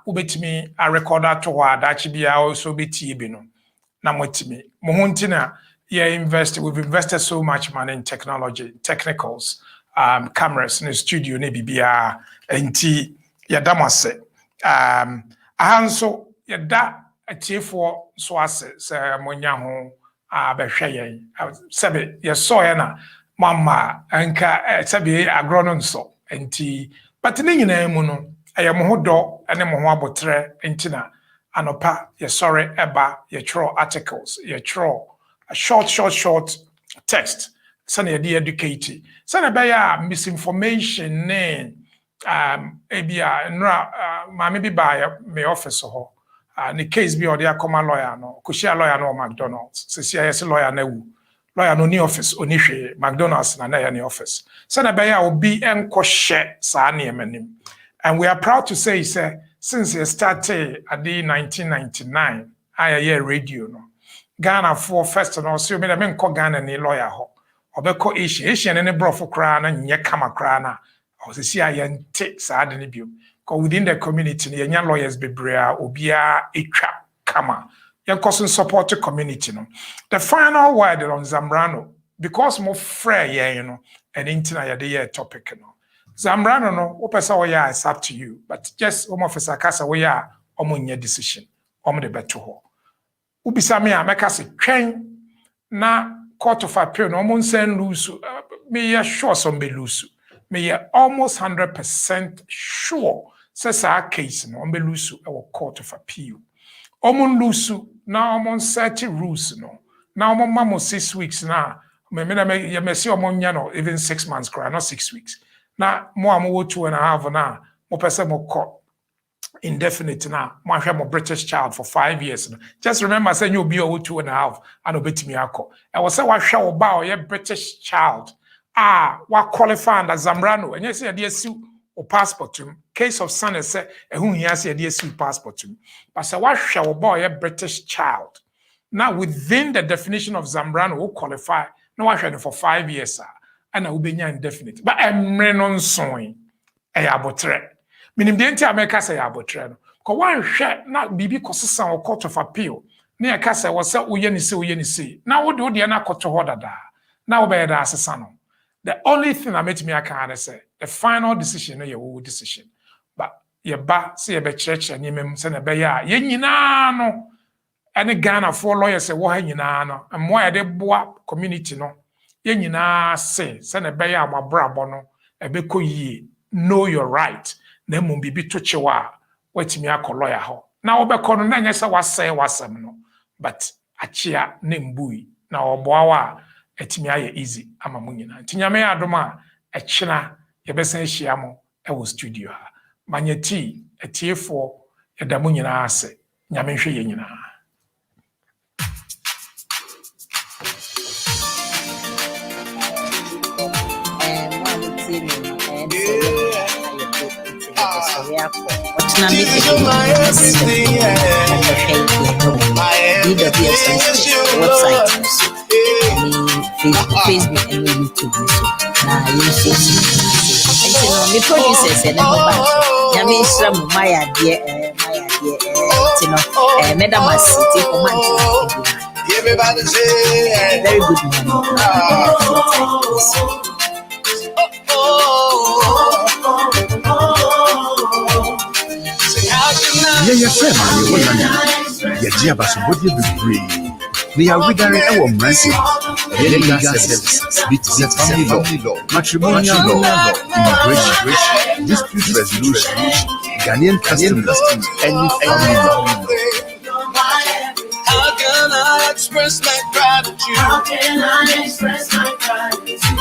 ubetimi a recorder to wa dachi bia also beti bi no na motimi mo huntina we've invested so much money in technology, technicals, cameras in the studio, nebibia, enti yadamase. Ahanso yada atiefo so ase se monya ho abehwe sebe ye so ye na mama anka sebe agrono nso enti but ne nyina mu no eye mo hodo ene mo ho abotre enti na anopa ye sorry eba ye throw articles ye throw a short text. Sana yadi educate. Sana baya misinformation ne ebia nra mama bi ba me office ho. The case bi odi akoma lawyer no. Kushia lawyer no McDonald's. Sisi yes lawyer na wu. Lawyer no ni office oni hwe McDonald's na ya ni office. Sana baya obi enko hye sa na emanim. And we are proud to say since it started at the 1999 I radio no. Ghana for first and also me men call Ghana ni lawyer ho. Obeko Asian ne brofo kra na nye kama kra na. O se si ayente saa de ne bio. Because within the community ne nya lawyers bebrea obia etwa kama. Yen koso support the community no. The final word on Zambrano because mo frɛ yen you know and intina ya de topic no. Zambrano no opesa wo ya is up to you but just home officer kasa wo ya omo nya decision. Omo de beto ho. Ubisa me a meka se twen na court of appeal no omo nsen lose me ya sure some be lose. Me ya almost 100% sure says our case no omo lose e court of appeal. Omo lose na omo set rules no. Na omo mamo 6 weeks na me see omo nya no even 6 months cry not 6 weeks. Na mo amu 2.5 na mo pese mo court indefinite now. I'm a British child for 5 years. Just remember saying you'll be over 2.5 and obey me. I was say what show about a British child. What qualified as Zambrano and yes, idea suit or passport to him. Case of son is say who he has idea suit passport to him. But say what show about a British child. Now within the definition of Zambrano who qualify, no I for 5 years, and I will be indefinite. But I'm non sewing a abotre. Minim de nti America say abotre no ko wan hwe na bibi kosesan o court of appeal na ya kasa wo se uye ni se na wo de na koto ho dada na wo be da asesa no. The only thing I met me aka say the final decision no your decision but ye ba say ye be church ni mem se na be ya ye nyina no ene Ghana for lawyers say wo ha nyina no mo ya de boa community no ye nyina say se na be ya amabrabo no e be koyie know your right. Na mum bibi to chewa watimi akọlọya ho na obekọ no na nyesa wasẹ wasem no but achia na mbui na oboawa atimi aye easy ama munyina tinyame adoma echina yebesa ehia mo e wo studio ha manyeti etiefo yeda munyina ase nyame hwe ye nyina Facebook and YouTube. Now you see, me producers and Maya dear, Madam City for everybody say very good morning. Yeah, friend, you Yajia Basubodi be we are regarding our mercy, legal services, family law, matrimonial law, immigration, dispute resolution, Ghanaian customs, and family law. How can I express my gratitude? How can I express my gratitude?